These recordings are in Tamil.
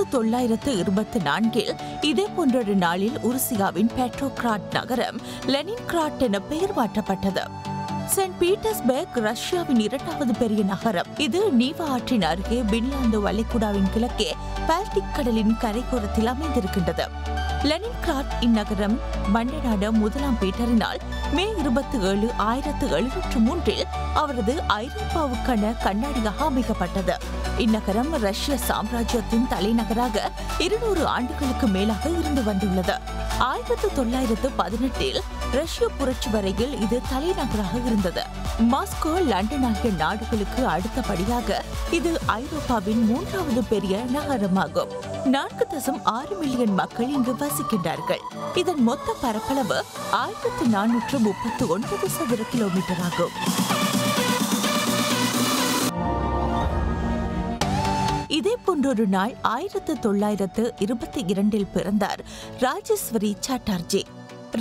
1924 இதே போன்றொரு நாளில் உருசியாவின் பெட்ரோகிராட் நகரம் லெனின்கிராட் என பெயர் மாற்றப்பட்டது. செயின்ட் பீட்டர்ஸ்பர்க் ரஷ்யாவின் இரண்டாவது பெரிய நகரம். இது நீவா ஆற்றின் அருகே பின்லாந்து வளைகுடாவின் கிழக்கே பால்டிக் கடலின் கரையோரத்தில் அமைந்திருக்கின்றது. லெனின்கிராட் இந்நகரம் மன்னனான முதலாம் பீட்டரினால் மே 27, 1703 அவரது ஐரோப்பாவுக்கான கண்ணாடியாக அமைக்கப்பட்டது. இந்நகரம் ரஷ்ய சாம்ராஜ்யத்தின் தலைநகராக 200 ஆண்டுகளுக்கு மேலாக இருந்து வந்துள்ளது. 1918 ரஷ்ய புரட்சி வரையில் இது தலைநகராக இருந்தது. மாஸ்கோ, லண்டன் ஆகிய நாடுகளுக்கு அடுத்தபடியாக இது ஐரோப்பாவின் 3வது பெரிய நகரமாகும். 4.6 மில்லியன் மக்கள் இங்கு வசிக்கின்றார்கள். இதன் மொத்த பரப்பளவு 1439 சதுர கிலோமீட்டர் ஆகும். இதே போன்றொரு நாள் 1922 பிறந்தார் ராஜேஸ்வரி சாட்டர்ஜி.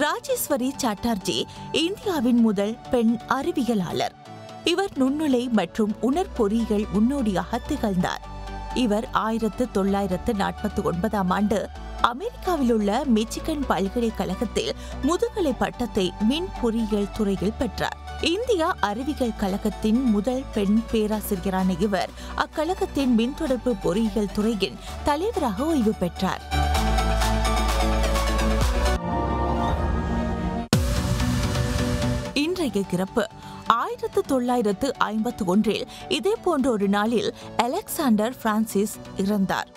ராஜேஸ்வரி சாட்டர்ஜி இந்தியாவின் முதல் பெண் அறிவியலாளர். இவர் நுண்ணுலை மற்றும் உணர்பொறியியல் முன்னோடியாக திகழ்ந்தார். இவர் 1949 ஆண்டு அமெரிக்காவில் உள்ள மிச்சிகன் பல்கலைக்கழகத்தில் முதுகலை பட்டத்தை மின் பொறியியல் துறையில் பெற்றார். இந்தியா அறிவியல் கழகத்தின் முதல் பெண் பேராசிரியரான இவர் அக்கழகத்தின் மின்தொடர்பு பொறியியல் துறையின் தலைவராக ஓய்வு பெற்றார். இன்றைய இறப்பு 1951 இதே போன்ற ஒரு நாளில் அலெக்சாண்டர் பிரான்சிஸ் இறந்தார்.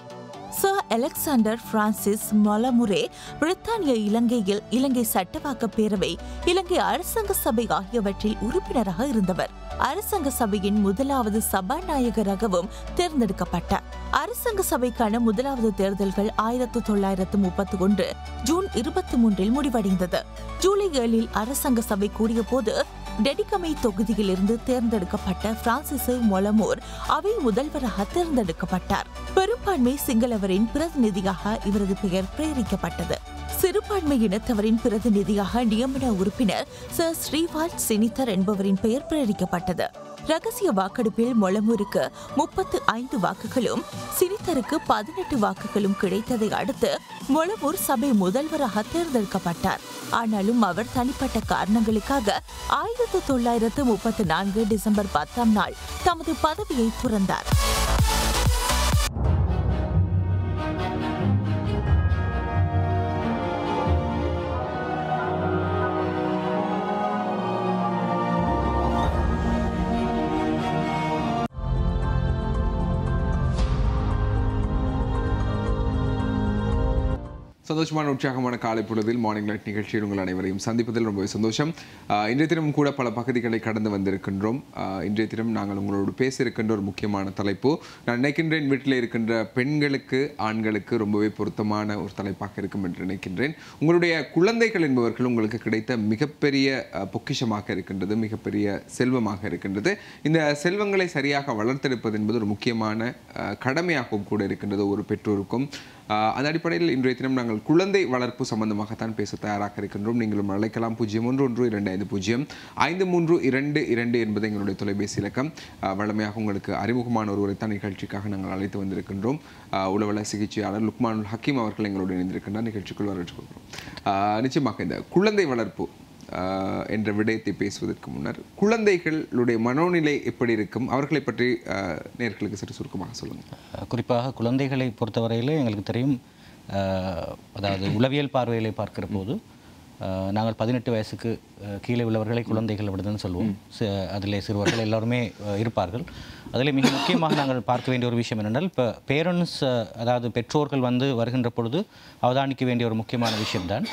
சர் அலெக்சாண்டர் பிரான்சிஸ் மொலமுரே பிரித்தானிய இலங்கையில் இலங்கை சட்டவாக்க பேரவை, இலங்கை அரசாங்க சபை ஆகியவற்றில் உறுப்பினராக இருந்தவர். அரசாங்க சபையின் முதலாவது சபாநாயகராகவும் தேர்ந்தெடுக்கப்பட்டார். அரசாங்க சபைக்கான முதலாவது தேர்தல்கள் 1931 ஜூன் 23 முடிவடைந்தது. ஜூலை 7 அரசாங்க சபை கூடிய போது டெடிகமை தொகுதியிலிருந்து தேர்ந்தெடுக்கப்பட்ட பிரான்சிஸ் மொலமூர் அவை முதல்வராக தேர்ந்தெடுக்கப்பட்டார். பெரும்பான்மை சிங்களவரின் பிரதிநிதியாக இவரது பெயர் பிரேரிக்கப்பட்டது. சிறுபான்மை இனத்தவரின் பிரதிநிதியாக நியமன உறுப்பினர் சர் ஸ்ரீவால் சினிதர் என்பவரின் பெயர் பிரேரிக்கப்பட்டது. ரகசிய வாக்கெடுப்பில் மொலமூருக்கு 35 வாக்குகளும் சினிதருக்கு 18 வாக்குகளும் கிடைத்ததை அடுத்து மொலமூர் சபை முதல்வராக தேர்ந்தெடுக்கப்பட்டார். ஆனாலும் அவர் தனிப்பட்ட காரணங்களுக்காக 1934 டிசம்பர் 10 தமது பதவியை துறந்தார். சந்தோஷமான உற்சாகமான காலை பொழுதில் மார்னிங் லைட் நிகழ்ச்சியில் உங்கள் அனைவரையும் சந்திப்பதில் ரொம்பவே சந்தோஷம். இன்றைய தினம் கூட பல பகுதிகளை கடந்து வந்திருக்கின்றோம். இன்றைய தினம் நாங்கள் உங்களோடு பேச இருக்கின்ற ஒரு முக்கியமான தலைப்பு, நான் நினைக்கின்றேன் வீட்டில் இருக்கின்ற பெண்களுக்கு ஆண்களுக்கு ரொம்பவே பொருத்தமான ஒரு தலைப்பாக இருக்கும் என்று நினைக்கின்றேன். உங்களுடைய குழந்தைகள் என்பவர்கள் உங்களுக்கு கிடைத்த மிகப்பெரிய பொக்கிஷமாக இருக்கின்றது, மிகப்பெரிய செல்வமாக இருக்கின்றது. இந்த செல்வங்களை சரியாக வளர்த்தெடுப்பது என்பது ஒரு முக்கியமான கடமையாகவும் கூட இருக்கின்றது ஒரு பெற்றோருக்கும். அந்த அடிப்படையில் இன்றைய தினம் நாங்கள் குழந்தை வளர்ப்பு சம்பந்தமாகத்தான் பேச தயாராக இருக்கின்றோம். நீங்களும் அழைக்கலாம் 0112255322 என்பது எங்களுடைய தொலைபேசி இலக்கம். வழமையாக உங்களுக்கு அறிமுகமான ஒருவரை தான் நிகழ்ச்சிக்காக நாங்கள் அழைத்து வந்திருக்கின்றோம். உளவல சிகிச்சையாளர் லுக்மானுல் ஹக்கீம் அவர்கள் எங்களோடு இணைந்திருக்கின்றார். நிகழ்ச்சிக்குள் வரவேற்றுக்கொள்கிறோம். நிச்சயமாக இந்த குழந்தை வளர்ப்பு என்ற விடயத்தை பேசுவதற்கு முன்னர் குழந்தைகளுடைய மனோநிலை எப்படி இருக்கும், அவர்களை பற்றி நேயர்களுக்கு சற்று சுருக்கமாக சொல்லுங்கள். குறிப்பாக குழந்தைகளை பொறுத்தவரையில் எங்களுக்கு தெரியும், அதாவது உளவியல் பார்வையிலே பார்க்கிற போது நாங்கள் 18 வயசுக்கு கீழே உள்ளவர்களை குழந்தைகள் விடுதுன்னு சொல்லுவோம். அதில் சிறுவர்கள் எல்லோருமே இருப்பார்கள். அதில் மிக முக்கியமாக நாங்கள் பார்க்க வேண்டிய ஒரு விஷயம் என்னென்றால், இப்போ பேரண்ட்ஸ், அதாவது பெற்றோர்கள் வருகின்ற பொழுது அவதானிக்க வேண்டிய ஒரு முக்கியமான விஷயம்தான்,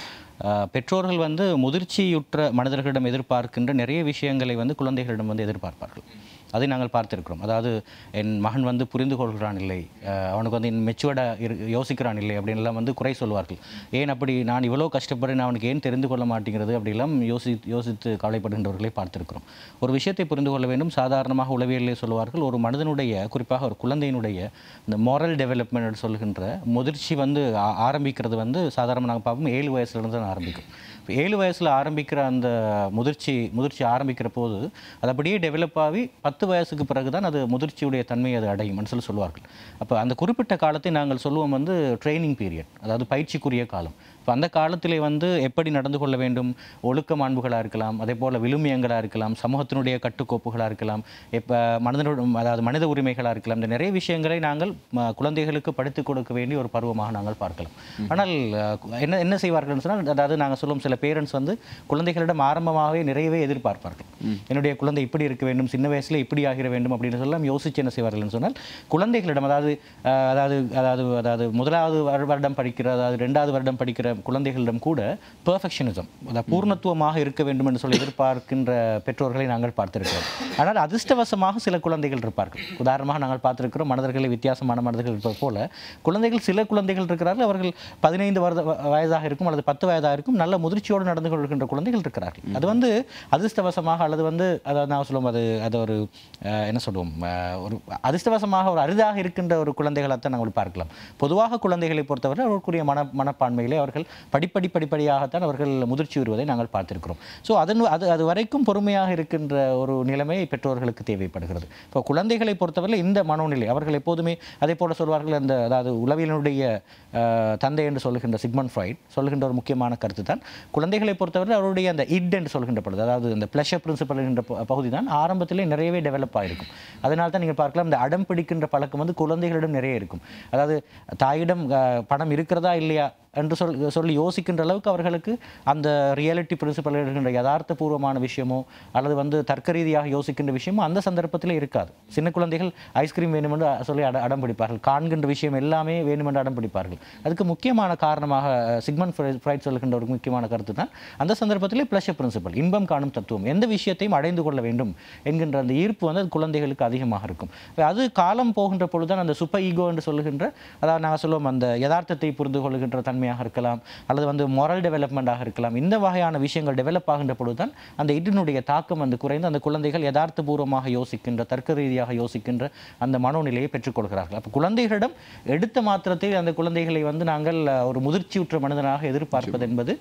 பெற்றோர்கள் முதிர்ச்சியுற்ற மனிதர்களிடம் எதிர்பார்க்கின்ற நிறைய விஷயங்களை குழந்தைகளிடம் எதிர்பார்ப்பார்கள். அதை நாங்கள் பார்த்திருக்கிறோம். அதாவது என் மகன் புரிந்து கொள்கிறான் இல்லை, அவனுக்கு மெச்சுவர்டாக யோசிக்கிறான் இல்லை அப்படின்லாம் குறை சொல்வார்கள். ஏன் அப்படி, நான் இவ்வளோ கஷ்டப்படுறேன், அவனுக்கு ஏன் தெரிந்து கொள்ள மாட்டேங்கிறது அப்படிலாம் யோசித்து கவலைப்படுகின்றவர்களை பார்த்திருக்கிறோம். ஒரு விஷயத்தை புரிந்து கொள்ள வேண்டும். சாதாரணமாக உளவியலே சொல்வார்கள், ஒரு மனிதனுடைய, குறிப்பாக ஒரு குழந்தையினுடைய இந்த மோரல் டெவலப்மெண்ட் சொல்கின்ற முதிர்ச்சி ஆரம்பிக்கிறது சாதாரணமாக நாங்கள் பார்ப்போம் 7 வயசுலேருந்து தான் ஆரம்பிக்கும். 7 வயசில் ஆரம்பிக்கிற அந்த முதிர்ச்சி ஆரம்பிக்கிற போது அது அப்படியே டெவலப் ஆகி 10 10 வயசுக்கு பிறகுதான் அது முதிர்ச்சியுடைய தன்மையை அது அடையும் சொல்லி சொல்வார்கள். அப்போ அந்த குறிப்பிட்ட காலத்தை நாங்கள் சொல்லுவோம் வந்து ட்ரைனிங் பீரியட், அதாவது பயிற்சிக்குரிய காலம். இப்போ அந்த காலத்திலே வந்து எப்படி நடந்து கொள்ள வேண்டும், ஒழுக்க மாண்புகளாக இருக்கலாம், அதே போல் விழுமியங்களாக இருக்கலாம், சமூகத்தினுடைய கட்டுக்கோப்புகளாக இருக்கலாம், இப்போ அதாவது மனித உரிமைகளாக இருக்கலாம், இந்த நிறைய விஷயங்களை நாங்கள் குழந்தைகளுக்கு படித்துக் கொடுக்க வேண்டிய ஒரு பருவமாக நாங்கள் பார்க்கலாம். ஆனால் என்ன செய்வார்கள் சொன்னால், அதாவது நாங்கள் சொல்லும் சில பேரண்ட்ஸ் வந்து குழந்தைகளிடம் ஆரம்பமாகவே நிறையவே எதிர்பார்ப்பார்கள். என்னுடைய குழந்தை இப்படி இருக்க வேண்டும், சின்ன வயசுல இப்படி ஆகிற வேண்டும் அப்படின்னு சொல்லலாம் யோசிச்சு என்ன செய்வார்கள் சொன்னால், குழந்தைகளிடம் அதாவது அதாவது அதாவது அதாவது முதலாவது வருடம் படிக்கிற, அதாவது 2வது வருடம் படிக்கிற குழந்தைகளிடம் கூட பெர்ஃபெக்ஷனிசம், அதாவது பூர்ணத்துவமாக இருக்க வேண்டும் என்று சொல்லி எதிர்பார்க்கின்ற பெற்றோர்களை நாங்கள் பார்த்திருக்கிறோம். ஆனால் அதிர்ஷ்டவசமாக சில குழந்தைகள் இருப்பார்கள். உதாரணமாக நாங்கள் பார்த்திருக்கிறோம், மனிதர்களை வித்தியாசமான மனிதர்கள் இருப்பது போல சில குழந்தைகள் இருக்கிறார்கள். அவர்கள் 15 வயதாக இருக்கும் அல்லது 10 வயதாக இருக்கும், நல்ல முதிர்ச்சியோடு நடந்து கொள்கின்ற குழந்தைகள் இருக்கிறார்கள். அது வந்து அதிர்ஷ்டவசமாக அல்லது வந்து அதாவது நான் சொல்லுவோம் அது ஒரு என்ன சொல்லுவோம், ஒரு அதிர்ஷ்டவசமாக ஒரு அரிதாக இருக்கின்ற ஒரு குழந்தைகளைத்தான் நாங்கள் பார்க்கலாம். பொதுவாக குழந்தைகளை பொறுத்தவரை அவர்களுக்குரிய மனப்பான்மையிலே அவர்கள் படிப்படியாகத்தான் அவர்கள் முதிர்ச்சி வருவதை நாங்கள் பார்த்திருக்கிறோம். ஸோ அது வரைக்கும் பொறுமையாக இருக்கின்ற ஒரு நிலைமை பெற்றோர்களுக்கு தேவைப்படுகிறது. இப்போ குழந்தைகளை பொறுத்தவரை இந்த மனோநிலை அவர்கள் எப்போதுமே அதே போல சொல்வார்கள். அதாவது உளவியலுடைய தந்தை என்று சொல்லுகின்ற சிக்மண்ட் ஃப்ராய்ட் சொல்லுகின்ற ஒரு முக்கியமான கருத்து தான், குழந்தைகளை பொறுத்தவரை அவருடைய அந்த இட் என்று சொல்கின்ற பொழுது, அதாவது அந்த பிளஷர் பிரின்சிபல் என்கின்ற பகுதி தான் ஆரம்பத்திலே நிறையவே டெவலப் ஆகிருக்கும். அதனால தான் நீங்கள் பார்க்கலாம், இந்த அடம் பிடிக்கின்ற பழக்கம் வந்து குழந்தைகளிடம் நிறைய இருக்கும். அதாவது தாயிடம் பணம் இருக்கிறதா இல்லையா என்று சொல்லி யோசிக்கின்ற அளவுக்கு அவர்களுக்கு அந்த ரியாலிட்டி பிரின்சிபல் இருக்கின்ற யதார்த்தபூர்வமான விஷயமோ அல்லது வந்து தர்க்க ரீதியாக யோசிக்கின்ற விஷயமோ அந்த சந்தர்ப்பத்தில் இருக்காது. சின்ன குழந்தைகள் ஐஸ்கிரீம் வேணுமென்று சொல்லி அடம் பிடிப்பார்கள், காண்கின்ற விஷயம் எல்லாமே வேணுமென்று அடம் பிடிப்பார்கள். அதுக்கு முக்கியமான காரணமாக சிக்மண்ட் ஃப்ராய்ட் சொல்கின்ற ஒரு முக்கியமான கருத்து தான், அந்த சந்தர்ப்பத்திலே பிளஷர் பிரின்சிபல், இன்பம் காணும் தத்துவம், எந்த விஷயத்தையும் அடைந்து கொள்ள வேண்டும் என்கின்ற அந்த ஈர்ப்பு வந்து அது குழந்தைகளுக்கு அதிகமாக இருக்கும். அது காலம் போகின்ற பொழுதுதான் அந்த சூப்பர் ஈகோ என்று சொல்லுகின்ற, அதாவது நாங்கள் சொல்லுவோம் அந்த யதார்த்தத்தை புரிந்து கொள்கின்ற தன்மை இருக்கலாம் அல்லது வந்து மோரல் டெவலப்மெண்டாக இருக்கலாம். இந்த வகையான விஷயங்கள் டெவலப் ஆகின்ற பொழுதுதான் அந்த இதனுடைய தாக்கம் வந்து குறைந்து அந்த குழந்தைகள் யதார்த்தபூர்வமாக யோசிக்கின்ற, தர்க்க ரீதியாக யோசிக்கின்ற அந்த மனோநிலையை பெற்றுக்கொள்கிறார்கள். அப்போ குழந்தைகளிடம் எடுத்த மாத்திரத்தில் அந்த குழந்தைகளை வந்து நாங்கள் ஒரு முதிர்ச்சியுற்ற மனிதனாக எதிர்பார்ப்பது என்பது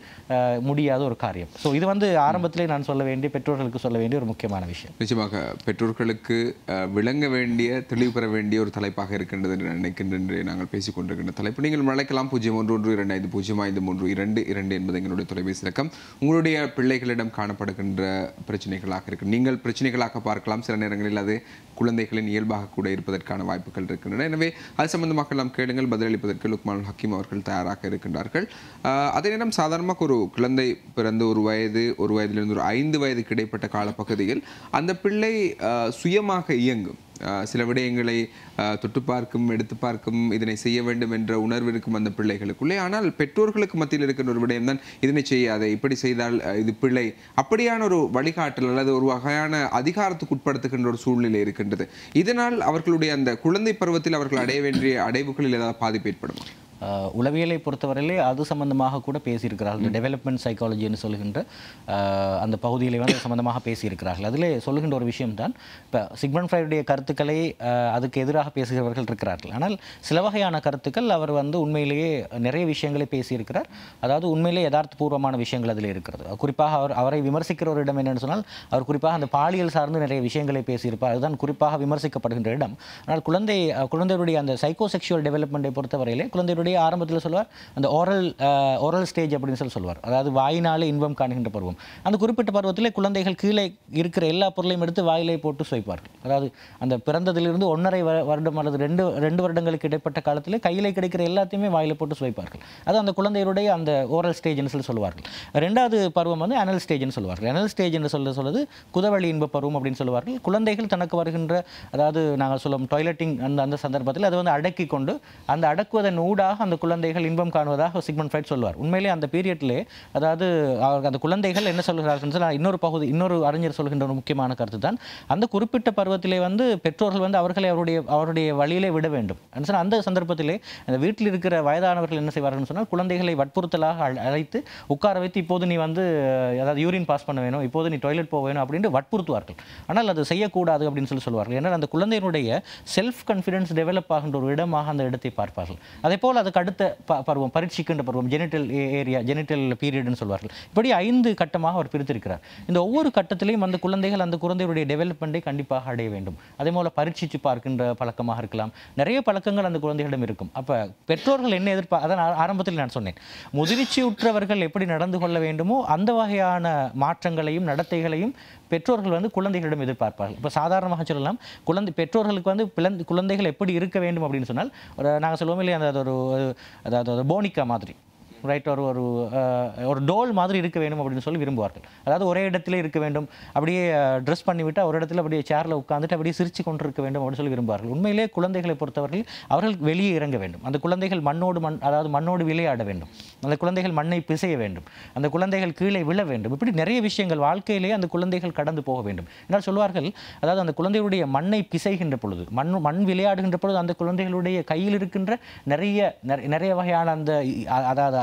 முடியாத ஒரு காரியம். ஸோ இது வந்து ஆரம்பத்திலே நான் சொல்ல வேண்டிய, பெற்றோர்களுக்கு சொல்ல வேண்டிய ஒரு முக்கியமான விஷயம். நிச்சயமாக பெற்றோர்களுக்கு விளங்க வேண்டிய, தெளிவு பெற வேண்டிய ஒரு தலைப்பாக இருக்கின்றது என்று நினைக்கின்றேன். நாங்கள் பேசிக் கொண்டிருக்கின்ற தலைப்பு நீங்கள் அழைக்கலாம் 0112250322 என்பது எங்களுடைய தொலைபேசி இலக்கம். உங்களுடைய பிள்ளைகளிடம் காணப்படுகின்ற பிரச்சனைகளாக இருக்கு, நீங்கள் பிரச்சனைகளாக பார்க்கலாம், சில நேரங்களில் அது குழந்தைகளின் இயல்பாக கூட இருப்பதற்கான வாய்ப்புகள் இருக்கின்றன. எனவே அது சம்பந்தமாக எல்லாம் கேளுங்கள். பதிலளிப்பதற்கு லுக்மானுல் ஹக்கீம் அவர்கள் தயாராக இருக்கின்றார்கள். அதே நேரம் சாதாரணமாக ஒரு குழந்தை பிறந்து ஒரு வயதிலிருந்து ஒரு 5 வயதுக்கு இடைப்பட்ட காலப்பகுதியில் அந்த பிள்ளை சுயமாக இயங்கும், சில விடயங்களை தொட்டு பார்க்கும், எடுத்து பார்க்கும், இதனை செய்ய வேண்டும் என்ற உணர்வு இருக்கும் அந்த பிள்ளைகளுக்குள்ளே. ஆனால் பெற்றோர்களுக்கு மத்தியில் இருக்கின்ற ஒரு விடயம் தான், இதனை செய்யாத, இப்படி செய்தால் இது பிள்ளை, அப்படியான ஒரு வழிகாட்டல் அல்லது ஒரு வகையான அதிகாரத்துக்கு உட்படுத்துகின்ற ஒரு சூழ்நிலை இருக்கின்றது. இதனால் அவர்களுடைய அந்த குழந்தை பருவத்தில் அவர்கள் அடைய வேண்டிய அடைவுகளில் ஏதாவது பாதிப்பு ஏற்படும்? உளவியலை பொறுத்தவரையிலே அது சம்பந்தமாக கூட பேசியிருக்கிறார்கள். டெவலப்மெண்ட் சைக்காலஜின்னு சொல்லுகின்ற அந்த பகுதியிலே வந்து சம்பந்தமாக பேசியிருக்கிறார்கள். அதிலே சொல்லுகின்ற ஒரு விஷயம் தான், இப்போ சிக்மண்ட் ஃப்ராய்டுடைய கருத்துக்களை அதுக்கு எதிராக பேசுகிறவர்கள் இருக்கிறார்கள். ஆனால் சில வகையான கருத்துக்கள் அவர் வந்து உண்மையிலேயே நிறைய விஷயங்களை பேசியிருக்கிறார். அதாவது உண்மையிலே யதார்த்தபூர்வமான விஷயங்கள் அதில் இருக்கிறது. குறிப்பாக அவரை விமர்சிக்கிற ஒரு இடம் என்னென்னு சொன்னால், அவர் குறிப்பாக அந்த பாலியல் சார்ந்து நிறைய விஷயங்களை பேசியிருப்பார். அதுதான் குறிப்பாக விமர்சிக்கப்படுகின்ற இடம். ஆனால் குழந்தையுடைய அந்த சைக்கோசெக்சுவல் டெவலப்மெண்ட்டை பொறுத்தவரையிலே குழந்தையுடைய ஆரம்பத்தில் சொல்வார் அந்த ஓரல் ஸ்டேஜ் அப்படின்னு சொல்வார். அதாவது வாயினாலே இன்பம் காணுகின்ற பருவம். அந்த குறிப்பிட்ட பருவத்திலே குழந்தைகள் கீழே இருக்கிற எல்லா பொருளையும் எடுத்து வாயிலே போட்டு சுவைப்பார்கள். அதாவது அந்த பிறந்ததிலிருந்து 1.5 வருடம் அல்லது 2 வருடங்களுக்கு இடைப்பட்ட காலத்திலே கையிலே கிடைக்கிற எல்லாத்தையுமே வாயில போட்டு சுவைப்பார்கள். அது அந்த குழந்தையுடைய அந்த ஓரல் ஸ்டேஜ்னு சொல்லுவார்கள். 2வது பருவம் வந்து அனல் ஸ்டேஜ்னு சொல்வார்கள். அனல் ஸ்டேஜ் என்று சொல்லுவது குதவழி இன்ப பருவம் அப்படின்னு சொல்லுவார்கள். குழந்தைகள் தனக்கு வருகின்ற, அதாவது நாங்கள் சொல்லும் டாய்லெட்டிங் அந்த சந்தர்ப்பத்தில் அது வந்து அடக்கி கொண்டு அந்த அடக்குவதன் ஊடாக அந்த குழந்தைகள் இன்பம் காணுவதாக சிக்மண்ட் ஃப்ராய்ட் சொல்வார். உண்மையிலே அந்த பீரியட்லே, அதாவது அந்த குழந்தைகள் என்ன சொல்கிறார்கள், இன்னொரு அறிஞர் சொல்கின்ற ஒரு முக்கியமான கருத்து தான், அந்த குறிப்பிட்ட பருவத்திலே வந்து பெற்றோர்கள் வந்து அவர்களை அவருடைய வழியிலே விட வேண்டும். அந்த சந்தர்ப்பத்திலே அந்த வீட்டில் இருக்கிற வயதானவர்கள் என்ன செய்வார்கள் சொன்னால், குழந்தைகளை வற்புறுத்தலாக அழைத்து உட்கார வைத்து, இப்போது நீ வந்து அதாவது யூரின் பாஸ் பண்ண வேணும், இப்போது நீ டாய்லெட் போக வேணும் அப்படின்னு வற்புறுத்துவார்கள். ஆனால் அது செய்யக்கூடாது அப்படின்னு சொல்லுவார்கள். ஏன்னால் அந்த குழந்தையினுடைய செல்ஃப் கான்ஃபிடன்ஸ் டெவலப் ஆகின்ற ஒரு இடமாக அந்த இடத்தை பார்ப்பார்கள். அதே போல் அது அதுக்கு அடுத்த பருவம் பரீட்சிக்கின்ற பருவம் ஜெனிட்டல் பீரியட்னு சொல்வார்கள். இப்படி 5 கட்டமாக அவர் பிரித்திருக்கிறார். இந்த ஒவ்வொரு கட்டத்திலையும் அந்த குழந்தைகள் அந்த குழந்தையுடைய டெவலப்மெண்ட்டை கண்டிப்பாக அடைய வேண்டும். அதே போல பரீட்சித்து பார்க்கின்ற பழக்கமாக இருக்கலாம். நிறைய பழக்கங்கள் அந்த குழந்தைகளிடம் இருக்கும். அப்போ பெற்றோர்கள் என்ன அதான் ஆரம்பத்தில் நான் சொன்னேன், முதிர்ச்சியுற்றவர்கள் எப்படி நடந்து கொள்ள வேண்டுமோ அந்த வகையான மாற்றங்களையும் நடத்தைகளையும் பெற்றோர்கள் குழந்தைகளிடம் எதிர்பார்ப்பார்கள். இப்போ சாதாரணமாக சொல்லலாம், பெற்றோர்களுக்கு குழந்தைகள் எப்படி இருக்க வேண்டும் அப்படின்னு சொன்னால், நாங்கள் சொல்லுவோம் இல்லையா, அதாவது போனிக்கா மாதிரி, ரைட், ஒரு டோல் மாதிரி இருக்க வேண்டும் அப்படின்னு சொல்லி விரும்புவார்கள். அதாவது ஒரே இடத்துல இருக்க வேண்டும், அப்படியே ட்ரெஸ் பண்ணிவிட்டு ஒரு இடத்துல அப்படியே சேரில் உட்காந்துட்டு அப்படியே சிரிச்சு கொண்டு இருக்க வேண்டும் அப்படின்னு சொல்லி விரும்புவார்கள். உண்மையிலே குழந்தைகளை பொறுத்தவர்கள் அவர்கள் வெளியே இறங்க வேண்டும். அந்த குழந்தைகள் மண்ணோடு விளையாட வேண்டும். அந்த குழந்தைகள் மண்ணை பிசைய வேண்டும். அந்த குழந்தைகள் கீழே விழ வேண்டும். இப்படி நிறைய விஷயங்கள் வாழ்க்கையிலேயே அந்த குழந்தைகள் கடந்து போக வேண்டும். என்னால் சொல்வார்கள், அதாவது அந்த குழந்தைகளுடைய மண்ணை பிசைகின்ற பொழுது, மண் விளையாடுகின்ற பொழுது அந்த குழந்தைகளுடைய கையில் இருக்கின்ற நிறைய வகையான அந்த அதாவது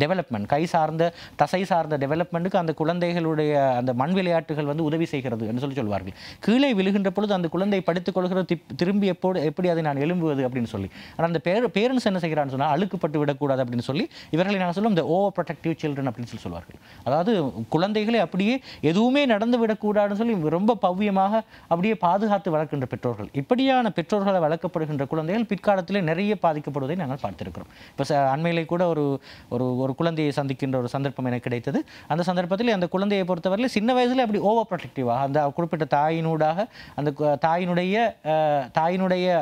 டெவலப்மெண்ட், கை சார்ந்த தசை சார்ந்த டெவலப்மெண்ட்டுக்கு அந்த குழந்தைகளுடைய அந்த மண் விளையாட்டுகள் உதவி செய்கிறது என்று சொல்வார்கள். கீழே விழுகின்ற பொழுது அந்த குழந்தை படித்துக் கொள்கிறது, திரும்பி எப்படி அதை நான் எழும்புவது அப்படின்னு சொல்லி. ஆனால் அந்த பேரண்ட்ஸ் என்ன செய்கிறான்னு சொன்னால், அழுக்குப்பட்டு விடக்கூடாது அப்படின்னு சொல்லி இவர்களை நாங்கள் சொல்லுவோம் இந்த ஓவர் ப்ரொடெக்டிவ் சில்ட்ரன் அப்படின்னு சொல்வார்கள். அதாவது குழந்தைகளை அப்படியே எதுவுமே நடந்து விடக்கூடாதுன்னு சொல்லி ரொம்ப பவ்யமாக அப்படியே பாதுகாத்து வளர்க்கின்ற பெற்றோர்கள். இப்படியான பெற்றோர்களை வளர்க்கப்படுகின்ற குழந்தைகள் பிற்காலத்திலே நிறைய பாதிக்கப்படுவதை நாங்கள் பார்த்திருக்கிறோம். இப்போ அண்மையிலே கூட ஒரு குழந்தையை சந்திக்கின்ற ஒரு சந்தர்ப்பம் எனக்கு கிடைத்தது. அந்த சந்தர்ப்பத்தில் அந்த குழந்தையை பொறுத்தவரையில் சின்ன வயதில் அப்படி ஓவர் ப்ரொடெக்டிவாக அந்த குறிப்பிட்ட தாயினூடாக அந்த தாயினுடைய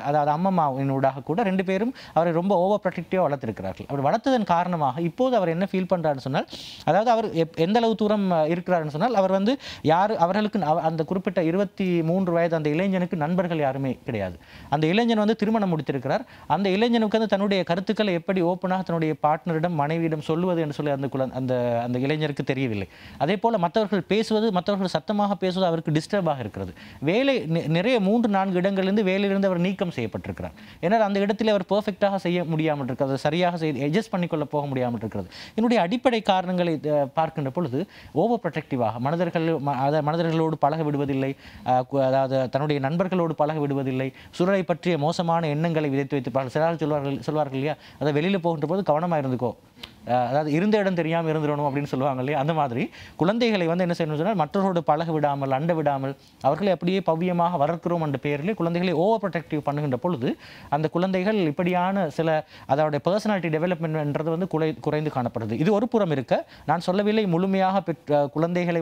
அதாவது அம்மம்மாவினூடாக கூட 2 பேரும் அவரை ரொம்ப ஓவர் ப்ரொடெக்டிவாக வளர்த்திருக்கிறார்கள். அப்படி வளர்த்ததன் காரணமாக இப்போது அவர் என்ன ஃபீல் பண்ணுறாருன்னு சொன்னால், அதாவது அவர் எந்த அளவு தூரம் இருக்கிறாருன்னு சொன்னால், அவர் அவர்களுக்கு அந்த குறிப்பிட்ட 23 வயது அந்த இளைஞனுக்கு நண்பர்கள் யாருமே கிடையாது. அந்த இளைஞன் திருமணம் முடித்திருக்கிறார். அந்த இளைஞனுக்கு தன்னுடைய கருத்துக்களை எப்படி ஓப்பனாக தன்னுடைய பார்ட்னரிடம் மனைவியிடம் சொல்லுவது என்று சொல்லி அந்த இளைஞருக்கு தெரியவில்லை. அதே போல மற்றவர்கள் சத்தமாக பேசுவது அவருக்கு டிஸ்டர்பாக இருக்கிறது. வேலை நிறைய 3-4 இடங்களிலிருந்து வேலையிலிருந்து அவர் நீக்கம் செய்யப்பட்டிருக்கிறார். ஏன்னால் அந்த இடத்தில் அவர் பெர்ஃபெக்டாக செய்ய முடியாமல் இருக்கிறது, சரியாக அட்ஜஸ்ட் பண்ணிக்கொள்ள போக முடியாமல் இருக்கிறது. என்னுடைய அடிப்படை காரணங்களை பார்க்கின்ற பொழுது ஓவர் ப்ரொடெக்டிவாக மனிதர்களோடு பழக விடுவதில்லை, அதாவது தன்னுடைய நண்பர்களோடு பழக விடுவதில்லை, சூழலை பற்றிய மோசமான எண்ணங்களை விதைத்து வைத்திருப்பார்கள். சிலர் சொல்வார்கள் இல்லையா, அதை வெளியில் போகின்ற போது கவனமாக இருந்துக்கோ, அதாவது இருந்த இடம் தெரியாமல் இருந்துடணும் அப்படின்னு சொல்லுவாங்க இல்லையா. அந்த மாதிரி குழந்தைகளை என்ன செய்யணும் சொன்னால், மற்றவரோடு பழக விடாமல் அண்ட விடாமல் அவர்களை அப்படியே பவ்யமாக வளர்க்கிறோம் என்ற பெயரில் குழந்தைகளை ஓவர் ப்ரொடெக்டிவ் பண்ணுகின்ற பொழுது அந்த குழந்தைகள் இப்படியான சில அதோடைய பர்சனாலிட்டி டெவலப்மெண்ட்ன்றது குறைந்து காணப்படுது. இது ஒரு புறம் இருக்க, நான் சொல்லவில்லை முழுமையாக குழந்தைகளை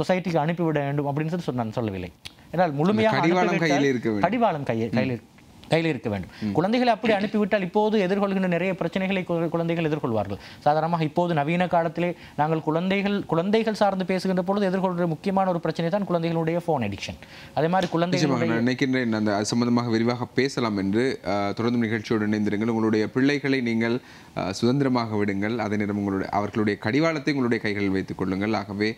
சொசைட்டிக்கு அனுப்பிவிட வேண்டும் அப்படின்னு சொல்லி நான் சொல்லவில்லை. ஏன்னால் முழுமையாக கடிவாளம் கையில் இருக்க வேண்டும். குழந்தைகளை அப்படி அனுப்பிவிட்டால் இப்போது எதிர்கொள்கின்ற நிறைய பிரச்சனைகளை குழந்தைகள் எதிர்கொள்வார்கள். சாதாரணமாக இப்போது நவீன காலத்திலே நாங்கள் குழந்தைகள் சார்ந்து பேசுகின்ற பொழுது எதிர்கொள்கிற முக்கியமான ஒரு பிரச்சனை தான் குழந்தைகளுடைய ஃபோன் அடிக்ஷன். அதே மாதிரி குழந்தைகள் நினைக்கின்றேன் அந்த சம்பந்தமாக விரிவாக பேசலாம் என்று. தொடர்ந்து நிகழ்ச்சியோடு இணைந்திருங்கள். உங்களுடைய பிள்ளைகளை நீங்கள் சுதந்திரமாக விடுங்கள். அதே நேரம் அவர்களுடைய கடிவாளத்தை உங்களுடைய கைகளில் வைத்துக் கொள்ளுங்கள். ஆகவே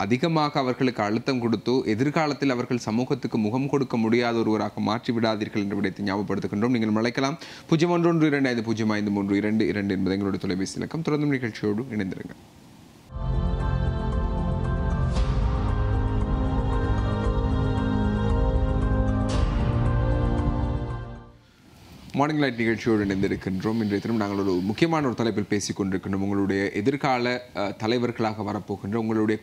அதிகமாக அவர்களுக்கு அழுத்தம் கொடுத்து எதிர்காலத்தில் அவர்கள் சமூகத்துக்கு முகம் கொடுக்க முடியாத ஒருவராக மாற்றி விடாதீர்கள் என்று விடத்தை ஞாபகப்படுத்துகின்றோம். நீங்கள் அழைக்கலாம் 0112250532 என்பது எங்களுடைய தொலைபேசி இலக்கம். தொடர்ந்து நிகழ்ச்சியோடு இணைந்திருங்கள். மார்னிங் லைட் நிகழ்ச்சியோடு இணைந்திருக்கின்றோம். இன்றைய தினம் நாங்கள் ஒரு முக்கியமான ஒரு தலைப்பில் பேசிக் கொண்டிருக்கின்றோம். உங்களுடைய எதிர்கால தலைவர்களாக வரப்போகின்ற உங்களுடைய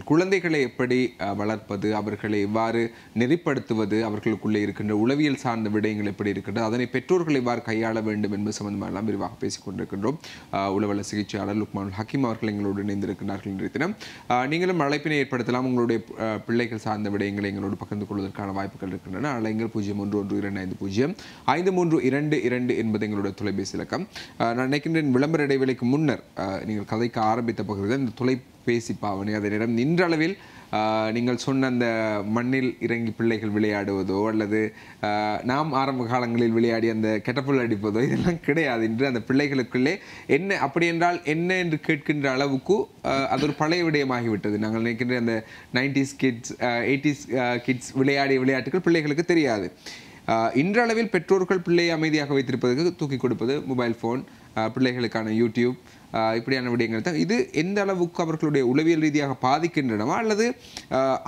குழந்தைகளை எப்படி வளர்ப்பது, அவர்களை எவ்வாறு நெறிப்படுத்துவது, அவர்களுக்குள்ளே இருக்கின்ற உளவியல் சார்ந்த விடயங்கள் எப்படி இருக்கின்றது, அதனை பெற்றோர்கள் எவ்வாறு கையாள வேண்டும் என்பது சம்பந்தமாக எல்லாம் விரிவாக பேசிக் கொண்டிருக்கின்றோம். உளவல சிகிச்சையாளர் லுக்மானுல் ஹக்கீம் அவர்கள் எங்களோடு இணைந்திருக்கிறார்கள். இன்றைய தினம் நீங்களும் அழைப்பினை ஏற்படுத்தலாம். உங்களுடைய பிள்ளைகள் சார்ந்த விடயங்களை எங்களோடு பகிர்ந்து கொள்வதற்கான வாய்ப்புகள் இருக்கின்றன. அழைங்கள் 0112250532 என்பது எங்களுடைய தொலைபேசி இலக்கம். நான் நினைக்கின்றேன் விளம்பர இடைவேளைக்கு முன்னர் நீங்கள் கதைக்கு ஆரம்பித்த பகுதியில் இந்த தொலைபேசி பாவனை, அதே நேரம் நின்றளவில் நீங்கள் சொன்ன அந்த மண்ணில் இறங்கி பிள்ளைகள் விளையாடுவதோ அல்லது நாம் ஆரம்ப காலங்களில் விளையாடி அந்த கெட்டப்புல் அடிப்பதோ இதெல்லாம் கிடையாது. இன்று அந்த பிள்ளைகளுக்குள்ளே என்ன அப்படி என்றால் என்ன என்று கேட்கின்ற அளவுக்கு அது ஒரு பழைய விடயமாகிவிட்டது. நாங்கள் நினைக்கின்ற அந்த 90s கிட்ஸ் 80s கிட்ஸ் விளையாடிய விளையாட்டுகள் பிள்ளைகளுக்கு தெரியாது. இன்றளவில் பெற்றோர்கள் பிள்ளையை அமைதியாக வைத்திருப்பதற்கு தூக்கி கொடுப்பது மொபைல் ஃபோன், பிள்ளைகளுக்கான யூடியூப், இப்படியான விடயங்கள் தான். இது எந்த அளவுக்கு அவர்களுடைய உளவியல் ரீதியாக பாதிக்கின்றனவா அல்லது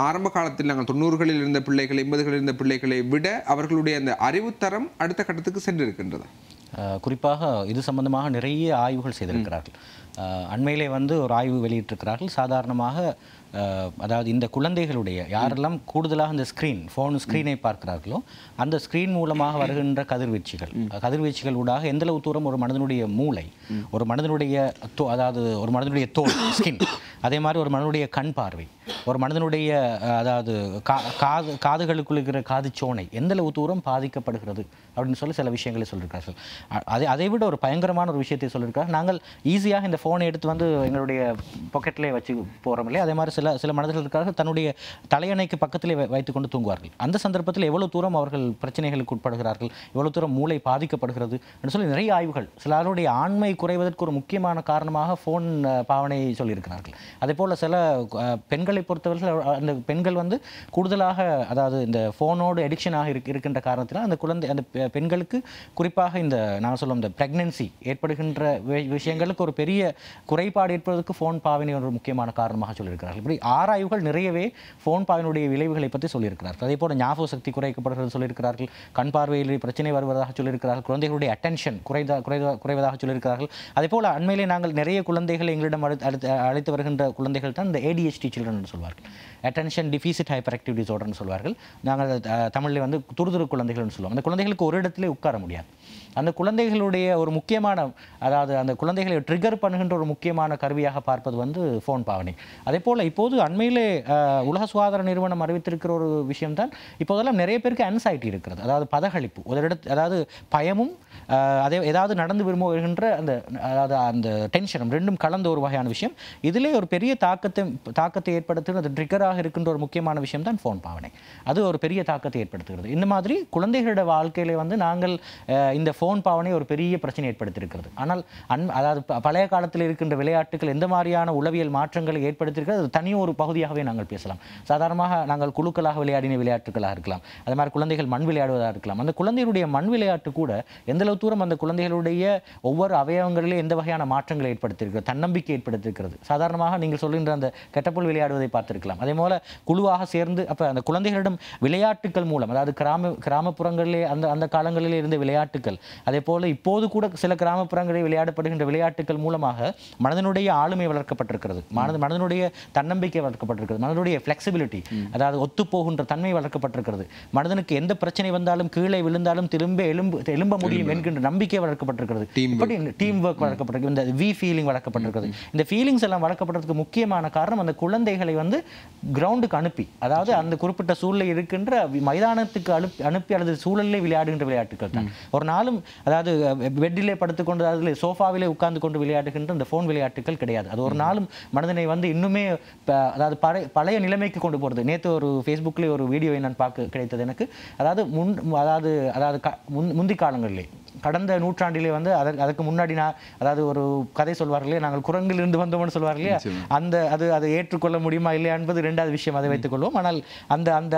ஆரம்ப காலத்தில் நாங்கள் 90களில் இருந்த பிள்ளைகள் 80களில் இருந்த பிள்ளைகளை விட அவர்களுடைய அந்த அறிவுத்தரம் அடுத்த கட்டத்துக்கு சென்று இருக்கின்றதா? குறிப்பாக இது சம்பந்தமாக நிறைய ஆய்வுகள் செய்திருக்கிறார்கள். அண்மையிலே வந்து ஒரு ஆய்வு வெளியிட்டிருக்கிறார்கள். சாதாரணமாக அதாவது இந்த குழந்தைகளுடைய யாரெல்லாம் கூடுதலாக இந்த ஸ்க்ரீனை பார்க்கிறார்களோ அந்த ஸ்க்ரீன் மூலமாக வருகின்ற கதிர்வீச்சுகள் ஊடாக எந்தளவு தூரம் ஒரு மனிதனுடைய மூளை, ஒரு மனிதனுடைய அதாவது ஒரு மனிதனுடைய தோல் ஸ்கின், அதே மாதிரி ஒரு மனிதனுடைய கண் பார்வை, ஒரு மனிதனுடைய அதாவது காதுகளுக்குள் இருக்கிற காதுச்சோனை எந்தளவு தூரம் பாதிக்கப்படுகிறது அப்படின்னு சொல்லி சில விஷயங்களை சொல்லியிருக்கார்கள். அதை விட ஒரு பயங்கரமான ஒரு விஷயத்தை சொல்லியிருக்காங்க. நாங்கள் ஈஸியாக இந்த ஃபோனை எடுத்து வந்து எங்களுடைய பாக்கெட்லேயே வச்சு போகிறோம் இல்லையா, அதே மாதிரி சில மனிதர்கள் இருக்கார்கள் தன்னுடைய தலையணைக்கு பக்கத்திலே வைத்துக்கொண்டு தூங்குவார்கள். அந்த சந்தர்ப்பத்தில் எவ்வளவு தூரம் அவர்கள் பிரச்சனைகளுக்கு உட்படுகிறார்கள், எவ்வளவு தூரம் மூளை பாதிக்கப்படுகிறது என்று சொல்லி நிறைய ஆய்வுகள் சிலருடைய ஆண்மை குறைவதற்கு ஒரு முக்கியமான காரணமாக ஃபோன் பாவனை சொல்லியிருக்கிறார்கள். அதே போல் சில பெண்களை பொறுத்தவர்கள் அந்த பெண்கள் வந்து கூடுதலாக அதாவது இந்த ஃபோனோடு எடிக்ஷனாக இருக்கின்ற காரணத்தினால் அந்த பெண்களுக்கு குறிப்பாக இந்த நான் சொல்லும் இந்த பிரெக்னன்சி ஏற்படுகின்ற விஷயங்களுக்கு ஒரு பெரிய குறைபாடு ஏற்படுவதற்கு ஃபோன் பாவனை ஒரு முக்கியமான காரணமாக சொல்லியிருக்கிறார்கள். இப்படி ஆராய்வுகள் நிறையவே ஃபோன் பாவனுடைய விளைவுகளை பற்றி சொல்லியிருக்கிறார்கள். அதே போல் ஞாபக சக்தி குறைக்கப்படுகிறது சொல்லியிருக்கிறார்கள், கண் பார்வையில் பிரச்சனை வருவதாக சொல்லியிருக்கிறார்கள், குழந்தைகளுடைய அட்டென்ஷன் குறைவதாக சொல்லியிருக்கிறார்கள். அதே போல் அண்மையிலே நாங்கள் நிறைய குழந்தைகள் எங்களிடம் அழைத்து வருகின்ற குழந்தைகள் தான் இந்த ADHD சில்ட்ரன் என்று சொல்வார்கள், அட்டென்ஷன் டிஃபிசிட் ஹைப்பர் ஆக்டிவ் டிஸார்டர்னு சொல்வார்கள். நாங்கள் தமிழில் வந்து துருதுரு குழந்தைகள்னு சொல்லுவோம். அந்த குழந்தைகளுக்கு ஒரு இடத்திலே உட்கார முடியாது. அந்த குழந்தைகளுடைய ஒரு முக்கியமான அதாவது அந்த குழந்தைகளை ட்ரிகர் பண்ணுகின்ற ஒரு முக்கியமான கருவியாக பார்ப்பது வந்து ஃபோன் பாவனை. அதே போல் இப்போது அண்மையிலே உலக சுகாதார நிறுவனம் அறிவித்திருக்கிற ஒரு விஷயம்தான், இப்போதெல்லாம் நிறைய பேருக்கு ஆன்சைட்டி இருக்கிறது, அதாவது பதகளிப்பு, அதாவது பயமும் அதே ஏதாவது நடந்து விரும்புகின்ற அந்த டென்ஷனும் ரெண்டும் கலந்த ஒரு வகையான விஷயம். இதிலே ஒரு பெரிய தாக்கத்தை ஏற்படுத்துகிற அது ட்ரிகராக இருக்கின்ற ஒரு முக்கியமான விஷயம் தான் ஃபோன் பாவனை. அது ஒரு பெரிய தாக்கத்தை ஏற்படுத்துகிறது. இந்த மாதிரி குழந்தைகளோட வாழ்க்கையிலே வந்து நாங்கள் இந்த ஃபோன் பாவனை ஒரு பெரிய பிரச்சனை ஏற்படுத்தியிருக்கிறது. ஆனால் அதாவது பழைய காலத்தில் இருக்கின்ற விளையாட்டுகள் எந்த மாதிரியான உளவியல் மாற்றங்களை ஏற்படுத்தியிருக்கிறது அது தனி ஒரு பகுதியாகவே நாங்கள் பேசலாம். சாதாரணமாக நாங்கள் குழுக்களாக விளையாடின விளையாட்டுகளாக இருக்கலாம், அது மாதிரி குழந்தைகள் மண் விளையாடுவதாக இருக்கலாம். அந்த குழந்தைகளுடைய மண் விளையாட்டு கூட எந்தளவு தூரம் அந்த குழந்தைகளுடைய ஒவ்வொரு அவயவங்களிலே எந்த வகையான மாற்றங்களை ஏற்படுத்தியிருக்கிறது, தன்னம்பிக்கை ஏற்படுத்தியிருக்கிறது. சாதாரணமாக நீங்கள் சொல்கின்ற அந்த கெட்டப்புல் விளையாடுவதை பார்த்திருக்கலாம். அதே போல குழுவாக சேர்ந்து அப்போ அந்த குழந்தைகளிடம் விளையாட்டுகள் மூலம், அதாவது கிராமப்புறங்களிலே அந்த காலங்களிலே இருந்த விளையாட்டுகள், அதே போல இப்போது கூட சில கிராமப்புறங்களில் விளையாடப்படுகின்ற விளையாட்டுகள் மூலமாக மனதனுடைய ஆளுமை வளர்க்கப்பட்டிருக்கிறது, மனதனுடைய தன்னம்பிக்கை வளர்க்கப்பட்டிருக்கிறது, மனதனுடைய ஃப்ளெக்சிபிலிட்டி அதாவது ஒத்துப்போகின்ற தன்மை வளர்க்கப்பட்டிருக்கிறது, மனிதனுக்கு எந்த பிரச்சனை வந்தாலும் கீழே விழுந்தாலும் திரும்ப எழும்ப முடியும் என்கின்ற நம்பிக்கை வளர்க்கப்பட்டிருக்கிறது, டீம் ஒர்க் வளர்க்கப்பட்டிருக்கிறது, இந்த வி ஃபீலிங் வளர்க்கப்பட்டிருக்கிறது. இந்த ஃபீலிங்ஸ் எல்லாம் வளர்க்கப்படுறதுக்கு முக்கியமான காரணம் அந்த குழந்தைகளை வந்து கிரவுண்டுக்கு அனுப்பி, அதாவது அந்த குறிப்பிட்ட சூழலை இருக்கின்ற மைதானத்துக்கு அனுப்பி அல்லது சூழலிலே விளையாடுகின்ற விளையாட்டுகள் தான். ஒரு நாளும் அதாவது பெட்டிலே படுத்துக்கொண்டு அதில் சோஃபாவிலே உட்கார்ந்து கொண்டு விளையாடுகின்ற இந்த ஃபோன் விளையாட்டுகள் கிடையாது. அது ஒரு நாளும் மனிதனை வந்து இன்னுமே அதாவது பழைய நிலைமைக்கு கொண்டு போகிறது. நேற்று ஒரு ஃபேஸ்புக்லேயே ஒரு வீடியோவை நான் பார்க்க கிடைத்தது எனக்கு. அதாவது முந்தி காலங்களிலே கடந்த நூற்றாண்டிலே வந்து அதற்கு முன்னாடி அதாவது ஒரு கதை சொல்வார்களே, நாங்கள் குரங்கிலிருந்து வந்தோம்னு சொல்வார்களே, அதை ஏற்றுக்கொள்ள முடியுமா இல்லையா என்பது ரெண்டாவது விஷயம், அதை வைத்துக் கொள்வோம். ஆனால்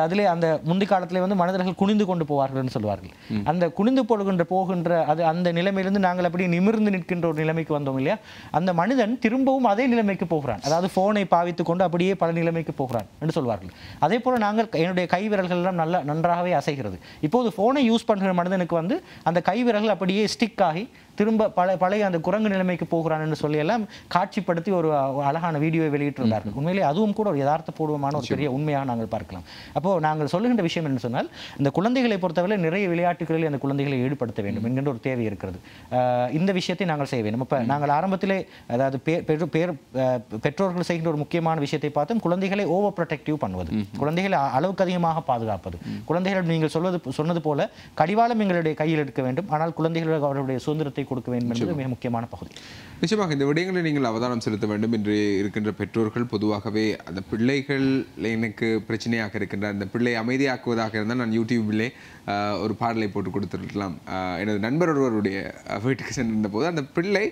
அதிலே அந்த முந்தி காலத்திலே வந்து மனிதர்கள் குனிந்து கொண்டு போவார்கள் சொல்வார்கள். அந்த குனிந்து போகின்ற அந்த நிலைமையிலிருந்து நாங்கள் அப்படி நிமிர்ந்து நிற்கின்ற ஒரு நிலைமைக்கு வந்தோம் இல்லையா, அந்த மனிதன் திரும்பவும் அதே நிலைமைக்கு போகிறான், அதாவது போனை பாவித்துக் கொண்டு அப்படியே பல நிலைமைக்கு போகிறான் என்று சொல்வார்கள். அதே போல நாங்கள் என்னுடைய கை விரல்கள் எல்லாம் நன்றாகவே அசைகிறது. இப்போது போனை யூஸ் பண்ணுற மனிதனுக்கு வந்து அந்த கை விரல்கள் அப்படியே ஸ்டிக் ஆகி திரும்ப பழைய அந்த குரங்கு நிலைமைக்கு போகிறான் என்று சொல்லி எல்லாம் காட்சிப்படுத்தி ஒரு அழகான வீடியோவை வெளியிட்டிருந்தார்கள். உண்மையிலே அதுவும் கூட ஒரு யதார்த்தபூர்வமான ஒரு பெரிய உண்மையாக நாங்கள் பார்க்கலாம். அப்போ நாங்கள் சொல்லுகின்ற விஷயம் என்று சொன்னால், இந்த குழந்தைகளை பொறுத்தவரை நிறைய விளையாட்டுகளில் அந்த குழந்தைகளை ஈடுபடுத்த வேண்டும் என்கின்ற ஒரு தேவை இருக்கிறது. இந்த விஷயத்தை நாங்கள் செய்ய வேண்டும். இப்போ நாங்கள் ஆரம்பத்திலே அதாவது பெற்றோர்கள் செய்கின்ற ஒரு முக்கியமான விஷயத்தை பார்த்தோம், குழந்தைகளை ஓவர் ப்ரொடெக்டிவ் பண்ணுவது, குழந்தைகளை அளவுக்கு அதிகமாக பாதுகாப்பது. குழந்தைகள் நீங்கள் சொன்னது போல கடிவாளம் எங்களுடைய கையில் எடுக்க வேண்டும், ஆனால் குழந்தைகளுக்கு அவருடைய சுதந்திரத்தை கொடுக்க வேண்டும் என்பது மிக முக்கியமான பகுதி. நிச்சயமாக இந்த விடயங்களை நீங்கள் அவதானம் செலுத்த வேண்டும் என்று இருக்கின்ற பெற்றோர்கள் பொதுவாகவே அந்த பிள்ளைகள் எனக்கு பிரச்சனையாக இருக்கின்ற அந்த பிள்ளை அமைதியாக்குவதாக இருந்தால் நான் யூடியூபிலே ஒரு பாடலை போட்டு கொடுத்துருக்கலாம். எனது நண்பர் ஒருவருடைய வீட்டுக்கு சென்றிருந்த போது அந்த பிள்ளை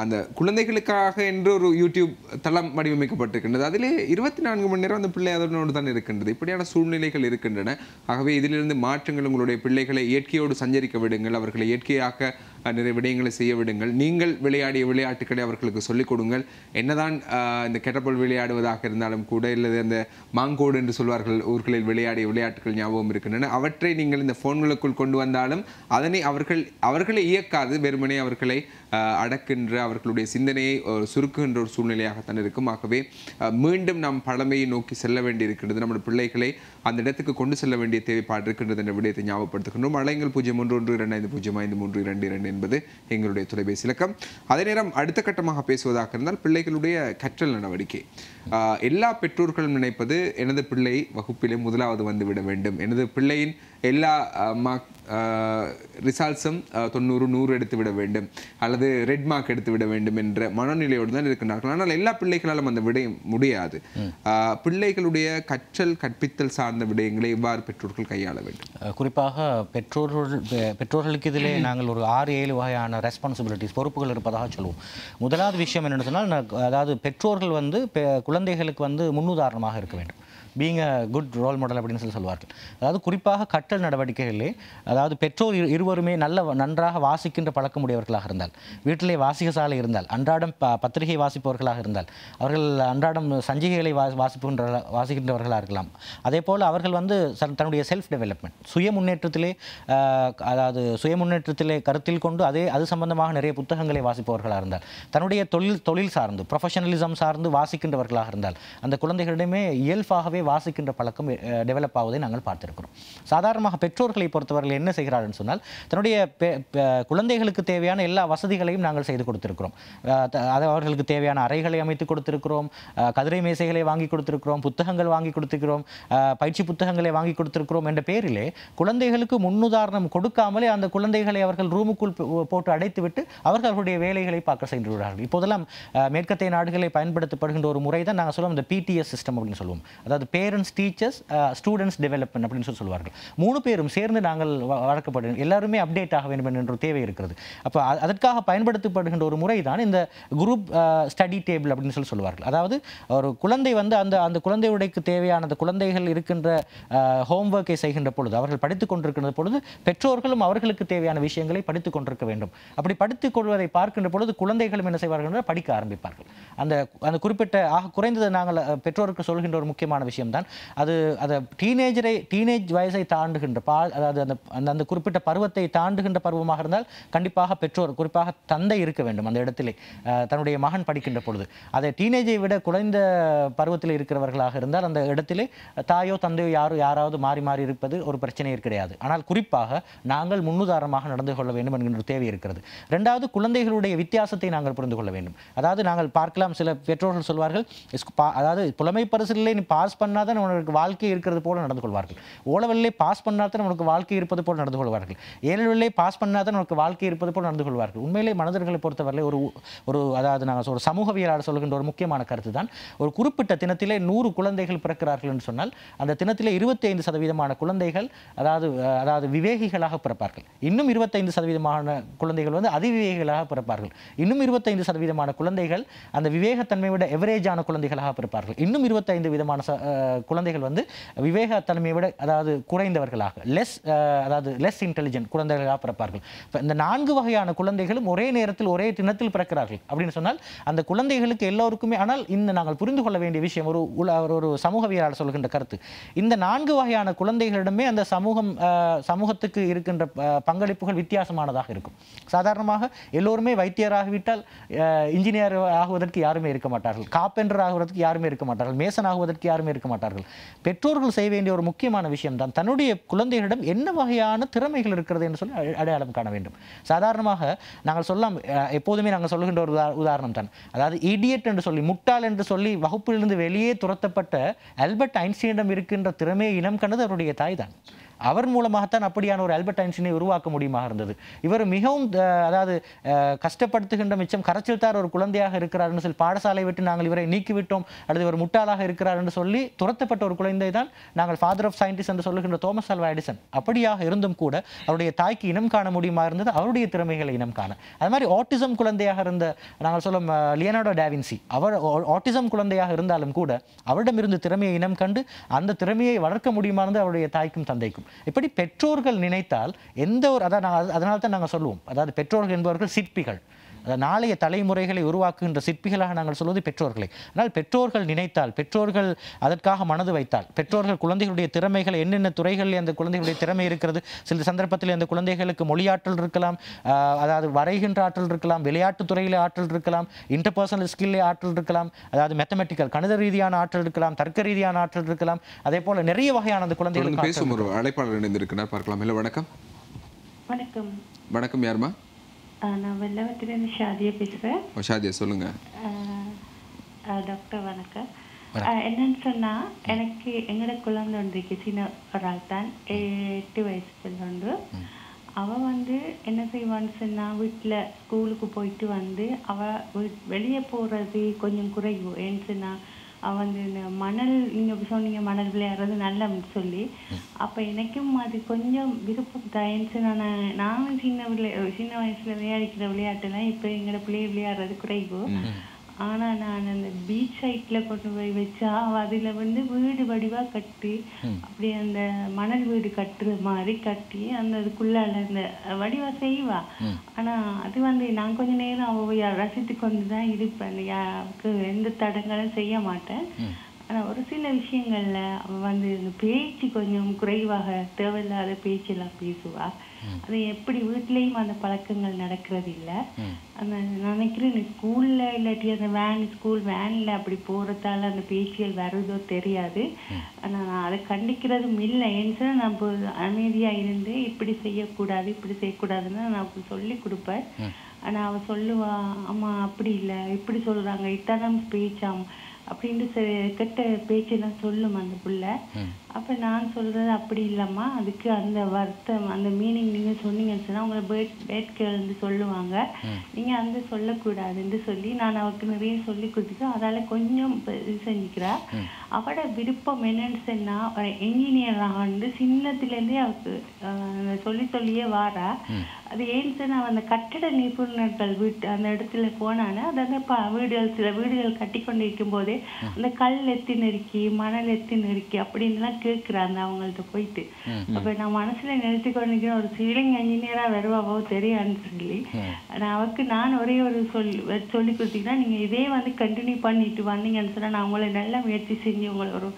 அந்த குழந்தைகளுக்காக என்று ஒரு யூடியூப் தளம் வடிவமைக்கப்பட்டிருக்கின்றது. அதிலே 24 மணி நேரம் அந்த பிள்ளை அதனோடு தான் இருக்கின்றது. இப்படியான சூழ்நிலைகள் இருக்கின்றன. ஆகவே இதிலிருந்து மாற்றுங்கள். உங்களுடைய பிள்ளைகளை இயற்கையோடு சஞ்சரிக்க விடுங்கள். அவர்களை இயற்கையாக நிறைய விடயங்களை செய்ய விடுங்கள். நீங்கள் விளையாடிய விளையாட்டுக்களை அவர்களுக்கு சொல்லிக் கொடுங்கள். என்னதான் இந்த கெட்டபோல் விளையாடுவதாக இருந்தாலும் கூட, இல்லது அந்த மாங்கோடு என்று சொல்வார்கள் ஊர்களில் விளையாடிய விளையாட்டுகள் ஞாபகம் இருக்கின்றன. அவற்றை நீங்கள் இந்த போன்களுக்குள் கொண்டு வந்தாலும் அதனை அவர்களை இயக்காது, வெறுமனே அவர்களை அடக்கின்ற, அவர்களுடைய சிந்தனையை சுருக்குகின்ற ஒரு சூழ்நிலையாகத்தான் இருக்கும். ஆகவே மீண்டும் நாம் பழமையை நோக்கி செல்ல வேண்டியிருக்கின்றது. நம்முடைய பிள்ளைகளை அந்த இடத்துக்கு கொண்டு செல்ல வேண்டிய தேவைப்பாடு இருக்கின்றது என்ற விடயத்தை ஞாபகப்படுத்துகின்றோம். அலைங்கள் 0112250552 என்பது எங்களுடைய தொலைபேசி இலக்கம். அதே நேரம் அடுத்த கட்டமாக பேசுவதாக இருந்தால் பிள்ளைகளுடைய கற்றல் நடவடிக்கை. எல்லா பெற்றோர்களும் நினைப்பது எனது பிள்ளை வகுப்பிலே முதலாவது வந்துவிட வேண்டும், எனது பிள்ளையின் எல்லா ரிசல்ட்ஸும் 90 100 எடுத்து விட வேண்டும், அல்லது ரெட் மார்க் எடுத்து விட வேண்டும் என்ற மனநிலையோடு தான் இருக்கின்றார்கள். ஆனால் எல்லா பிள்ளைகளாலும் அந்த விடயம் முடியாது. பிள்ளைகளுடைய கற்றல் கற்பித்தல் சார்ந்த விடயங்களை எவ்வாறு பெற்றோர்கள் கையாள வேண்டும்? குறிப்பாக பெற்றோர்களுக்கு இதிலே நாங்கள் ஒரு 6-7 வகையான ரெஸ்பான்சிபிலிட்டிஸ், பொறுப்புகள் இருப்பதாக சொல்லுவோம். முதலாவது விஷயம் என்னென்னு சொன்னால், அதாவது பெற்றோர்கள் வந்து குழந்தைகளுக்கு வந்து முன்னுதாரணமாக இருக்க வேண்டும். Being a good role model அப்படின்னு சொல்வார்கள். அதாவது குறிப்பாக கற்றல் நடவடிக்கைகளிலே, அதாவது பெற்றோர் இருவருமே நன்றாக வாசிக்கின்ற பழக்கமுடையவர்களாக இருந்தால், வீட்டிலே வாசிக சாலை இருந்தால், அன்றாடம் பத்திரிகை வாசிப்பவர்களாக இருந்தால், அவர்கள் அன்றாடம் சஞ்சிகைகளை வாசிக்கின்றவர்களாக இருக்கலாம். அதே போல் அவர்கள் வந்து தன்னுடைய செல்ஃப் டெவலப்மெண்ட், சுய முன்னேற்றத்திலே கருத்தில் கொண்டு அது சம்பந்தமாக நிறைய புத்தகங்களை வாசிப்பவர்களாக இருந்தால், தன்னுடைய தொழில் சார்ந்து ப்ரொஃபஷனலிசம் சார்ந்து வாசிக்கின்றவர்களாக இருந்தால், அந்த குழந்தைகளிடமே இயல்பாகவே வாசிக்கின்ற பழக்கம் டெவலப் ஆவதை நாங்கள் பார்த்திருக்கிறோம். சாதாரணமாக பெற்றோர்களை பொறுத்தவர்கள் என்ன செய்கிறார்கள் சொன்னால், தன்னுடைய குழந்தைகளுக்கு தேவையான எல்லா வசதிகளையும் நாங்கள் செய்து கொடுத்திருக்கிறோம். அவர்களுக்கு தேவையான அறைகளை அமைத்து கொடுத்திருக்கிறோம், கதிரை மேசைகளை வாங்கி கொடுத்திருக்கிறோம், புத்தகங்கள் வாங்கி கொடுத்திருக்கிறோம், பயிற்சி புத்தகங்களை வாங்கி கொடுத்திருக்கிறோம் என்ற பெயரிலே குழந்தைகளுக்கு முன்னுதாரணம் கொடுக்காமலே அந்த குழந்தைகளை அவர்கள் ரூமுக்குள் போட்டு அடைத்துவிட்டு அவர்களுடைய வேலைகளை பார்க்க சென்று விடுகிறார்கள். இப்போதெல்லாம் மேற்கத்திய நாடுகளை பயன்படுத்தப்படுகின்ற ஒரு முறை தான் நாங்கள் சொல்லுவோம், இந்த PTS சிஸ்டம் அப்படின்னு சொல்லுவோம். அதாவது பேரண்ட்ஸ், டீச்சர்ஸ், ஸ்டூடெண்ட்ஸ் டெவலப்மெண்ட் அப்படின்னு சொல்லுவார்கள். 3 பேரும் சேர்ந்து நாங்கள் வளர்க்கப்படுகிறோம். எல்லாருமே அப்டேட் ஆக வேண்டும் என்ற ஒரு தேவை இருக்கிறது. அப்போ அதற்காக பயன்படுத்தப்படுகின்ற ஒரு முறை தான் இந்த குரூப் ஸ்டடி டேபிள் அப்படின்னு சொல்லுவார்கள். அதாவது ஒரு குழந்தை வந்து அந்த குழந்தையுடைக்கு தேவையான அந்த குழந்தைகள் இருக்கின்ற ஹோம்ஒர்க்கை செய்கின்ற பொழுது, அவர்கள் படித்துக் கொண்டிருக்கின்ற பொழுது பெற்றோர்களும் அவர்களுக்கு தேவையான விஷயங்களை படித்துக் கொண்டிருக்க வேண்டும். அப்படி படித்துக் கொள்வதை பார்க்கின்ற பொழுது குழந்தைகளும் என்ன செய்வார்கள் என்றால் படிக்க ஆரம்பிப்பார்கள். அந்த குறிப்பிட்ட குறைந்தது நாங்கள் பெற்றோருக்கு சொல்கின்ற ஒரு முக்கியமான விஷயம் தான் அது டீனேஜ் வயசை தாண்டுகின்ற அதாவது அந்த குறிப்பிட்ட பருவத்தை தாண்டுகின்ற பருவமாக இருந்தால் கண்டிப்பாக பெற்றோர், குறிப்பாக தந்தை இருக்க வேண்டும் அந்த இடத்திலே. தன்னுடைய மகன் படிக்கின்ற பொழுது அதை டீனேஜை விட குறைந்த பருவத்தில் இருக்கிறவர்களாக இருந்தால் அந்த இடத்திலே தாயோ தந்தையோ யாராவது மாறி மாறி இருப்பது ஒரு பிரச்சனையே கிடையாது. ஆனால் குறிப்பாக நாங்கள் முன்னுதாரணமாக நடந்து கொள்ள வேண்டும் என்கின்ற தேவை இருக்கிறது. இரண்டாவது, குழந்தைகளுடைய வித்தியாசத்தை நாங்கள் புரிந்து கொள்ள வேண்டும். அதாவது நாங்கள் பார்க்கலாம், சில பெற்றோர்கள் சொல்வார்கள், அதாவது புலமை பரிசிலே நீ பாஸ் பண்ணாதான் உனக்கு வாழ்க்கை இருக்கிறது போல நடந்து கொள்வார்கள். ஓலவெல்லே பாஸ் பண்ணாதான் உனக்கு வாழ்க்கை இருப்பது போல் நடந்து கொள்வார்கள். ஏழவெல்லே பாஸ் பண்ணாதான் உனக்கு வாழ்க்கை இருப்பது போல் நடந்து கொள்வார்கள். உண்மையிலே மனிதர்களை பொறுத்தவரை அதாவது நாங்கள் ஒரு சமூகவியலாளர் சொல்கின்ற ஒரு முக்கியமான கருத்து தான், ஒரு குறிப்பிட்ட தினத்திலே 100 குழந்தைகள் பிறக்கிறார்கள் என்று சொன்னால் அந்த தினத்திலே 25% குழந்தைகள் அதாவது விவேகிகளாக பிறப்பார்கள். இன்னும் 25% குழந்தைகள் வந்து அதிவிவேகிகளாக பிறப்பார்கள். இன்னும் 25% குழந்தைகள் அந்த விவேகத்தன்மை விட எவரேஜான குழந்தைகளாக பிறப்பார்கள். இன்னும் 25% குழந்தைகள் வந்து விவேகத்தன்மையை விட அதாவது குறைந்தவர்களாக லெஸ் இன்டெலிஜென்ட் குழந்தைகளாக பிறப்பார்கள். இந்த 4 வகையான குழந்தைகளும் ஒரே நேரத்தில் ஒரே தினத்தில் பிறக்கிறார்கள் அப்படின்னு சொன்னால் அந்த குழந்தைகளுக்கு எல்லோருக்குமே, ஆனால் இந்த நாங்கள் புரிந்து கொள்ள வேண்டிய விஷயம், ஒரு சமூகவியலாளர் சொல்கின்ற கருத்து, இந்த 4 வகையான குழந்தைகளிடமே அந்த சமூகத்துக்கு இருக்கின்ற பங்களிப்புகள் வித்தியாசமானதாக இருக்கும். சாதாரணமாக எல்லோருமே வைத்தியராகிவிட்டால் இன்ஜினியர் ஆகுவதற்கு யாருமே இருக்க மாட்டார்கள், கார்பெண்டர் ஆகுவதற்கு யாருமே இருக்க மாட்டார்கள், மேசன் ஆகுவதற்கு யாருமே இருக்க மாட்டார்கள். பெற்றோர்கள் செய்ய வேண்டிய ஒரு முக்கியமான விஷயம் தான் தன்னுடைய குழந்தைகளிடம் என்ன வகையான திறமைகள் இருக்கிறது என்று சொல்லி அடையாளம் காண வேண்டும். சாதாரணமாக நாங்கள் சொல்லலாம், எப்போதுமே நாங்கள் சொல்லுகின்ற ஒரு உதாரணம் தான், அதாவது இடியட் என்று சொல்லி, முட்டாள் என்று சொல்லி வகுப்பிலிருந்து வெளியே துரத்தப்பட்ட ஆல்பர்ட் ஐன்ஸ்டீனிடம் இருக்கின்ற திறமையை இனம் கண்டது அவருடைய தாய் தான். அவர் மூலமாகத்தான் அப்படியான ஒரு ஆல்பர்ட் ஐன்ஸ்டீனை உருவாக்க முடியுமா இருந்தது. இவர் மிகவும் அதாவது கஷ்டப்படுத்துகின்ற மிச்சம் கரைச்சல்தார் ஒரு குழந்தையாக இருக்கிறார் என்று சொல்லி பாடசாலை விட்டு நாங்கள் இவரை நீக்கிவிட்டோம் அல்லது இவர் முட்டாளாக இருக்கிறார் என்று சொல்லி துரத்தப்பட்ட ஒரு குழந்தை தான் நாங்கள் ஃபாதர் ஆஃப் சயின்டிஸ்ட் என்று சொல்லுகின்ற தாமஸ் ஆல்வா எடிசன். அப்படியாக இருந்தும் கூட அவருடைய தாய்க்கு இனம் காண முடியுமா இருந்தது, அவருடைய திறமைகளை இனம் காண. அது மாதிரி ஆட்டிசம் குழந்தையாக இருந்த நாங்கள் சொல்லும் லியோனார்டோ டா வின்சி, அவர் ஆட்டிசம் குழந்தையாக இருந்தாலும் கூட அவரிடமிருந்து திறமையை இனம் கண்டு அந்த திறமையை வளர்க்க முடியுமா இருந்து அவருடைய தாய்க்கும் தந்தைக்கும். இப்படி பெற்றோர்கள் நினைத்தால் எந்த ஒரு அதனால தான் நாங்கள் சொல்லுவோம், அதாவது பெற்றோர்கள் என்பவர்கள் சிற்பிகள், நாளைய தலைமுறைகளை உருவாக்குகின்ற சிற்பிகளாக நாங்கள் சொல்வது பெற்றோர்களை. ஆனால் பெற்றோர்கள் நினைத்தால், பெற்றோர்கள் அதற்காக மனது வைத்தால், பெற்றோர்கள் குழந்தைகளுடைய திறமைகளை என்னென்ன துறைகளில் அந்த குழந்தைகளுடைய திறமை இருக்கிறது, சில சந்தர்ப்பத்தில் அந்த குழந்தைகளுக்கு மொழியாற்றல் இருக்கலாம், அதாவது வரைகின்ற ஆற்றல் இருக்கலாம், விளையாட்டு துறையில் ஆற்றல் இருக்கலாம், இன்டர்பர்சனல் ஸ்கில்லே ஆற்றல் இருக்கலாம், அதாவது மேத்தமெட்டிக்கல் கணித ரீதியான ஆற்றல் இருக்கலாம், தர்க்க ரீதியான ஆற்றல் இருக்கலாம், அதே போல நிறைய வகையான அந்த குழந்தைகளுக்கு பேசும் ஒரு அழைப்பாளர் இணைந்திருக்கிறார், பார்க்கலாம். ஹலோ, வணக்கம். வணக்கம். வணக்கம், யாருமா? நான் வெள்ளவத்திலிருந்து ஷாதியா பேசுகிறேன். ஷாதியா, சொல்லுங்க. டாக்டர் வணக்கம். என்னன்னு சொன்னால், எனக்கு எங்களோட குழந்தை ஒன்றைக்கு சின்ன ஒரு ஆள் தான், 8 வயசு பிள்ளை. அவள் என்ன செய்வான்னு சொன்னால், வீட்டில் ஸ்கூலுக்கு போயிட்டு வெளியே போகிறது கொஞ்சம் குறைவு. ஏன்னு சொன்னால் அவன் இந்த மணல், நீங்கள் சொன்னீங்க மணல் விளையாடுறது நல்லன்னு சொல்லி, அப்போ எனக்கும் அது கொஞ்சம் விருப்பம் தான். நானும் சின்ன வயசில் விளையாடிக்கிற விளையாட்டுலாம் இப்போ எங்களோட பிள்ளைய விளையாடுறது குறைவு. ஆனால் நான் அந்த பீச் சைட்டில் கொண்டு போய் வச்சா அதில் வீடு வடிவாக கட்டி, அப்படி அந்த மணல் வீடு கட்டுற மாதிரி கட்டி அதுக்குள்ளால அந்த வடிவாக செய்வா. ஆனால் அது நான் கொஞ்ச நேரம் அவ ரசித்து கொண்டு தான் இருப்பேன், எந்த தடங்களும் செய்ய மாட்டேன். ஆனால் ஒரு சில விஷயங்கள்ல அவ இந்த பேச்சு கொஞ்சம் குறைவாக, தேவையில்லாத பேச்செல்லாம் பேசுவா. அது எப்படி வீட்லேயும் அந்த பழக்கங்கள் நடக்கிறது இல்லை. நான் நினைக்கிறேன் ஸ்கூல்ல இல்லாட்டி அந்த ஸ்கூல் வேன்ல அப்படி போறதால அந்த பேச்சுகள் வருதோ தெரியாது. ஆனால் நான் அதை கண்டிக்கிறதும் இல்லை. ஏன்னு நான் அமைதியா இருந்து இப்படி செய்யக்கூடாது இப்படி செய்யக்கூடாதுன்னு நான் சொல்லி கொடுப்பேன். ஆனால் அவ சொல்லுவா, அம்மா அப்படி இல்லை, இப்படி சொல்றாங்க, இத்தனம் பேச்சாம் அப்படின்ட்டு கெட்ட பேச்செல்லாம் சொல்லும் அந்த பிள்ளை. அப்போ நான் சொல்றது அப்படி இல்லைம்மா, அதுக்கு அந்த வருத்தம் அந்த மீனிங் நீங்கள் சொன்னீங்கன்னு சொன்னால் உங்களை பேட் கேர்ள்னு சொல்லுவாங்க, நீங்கள் அந்த சொல்லக்கூடாதுன்னு சொல்லி நான் அவருக்கு நிறைய சொல்லி கொடுத்துருக்கேன். அதால் கொஞ்சம் இது செஞ்சுக்கிறா. அவட விருப்பம் என்னன்னு சொன்னால், ஒரு என்ஜினியராக சின்னத்துலேருந்தே அவருக்கு சொல்லியே வாரா. அது ஏன்னு சொன்னால் அந்த கட்டட நிபுணர்கள் அந்த இடத்துல போனான்னு அது சில வீடுகள் கட்டி கொண்டு இருக்கும் போதே அந்த கல் எத்தி நெருக்கி மணல் எத்தி நெருக்கி அப்படின்லாம் கேட்குறாங்க அவங்கள்ட்ட போயிட்டு. அப்ப நான் மனசுல நினைச்சு கொண்டிருக்கேன், ஒரு சிவிலிங் இன்ஜினியரா வருவாவோ தெரியான்னு சொல்லி. அவருக்கு நான் ஒரே ஒரு சொல்லி கொடுத்தீங்கன்னா, நீங்க இதே கண்டினியூ பண்ணிட்டு வந்தீங்கன்னு சொன்னா நான் உங்களை நல்லா முயற்சி செஞ்சு உங்களை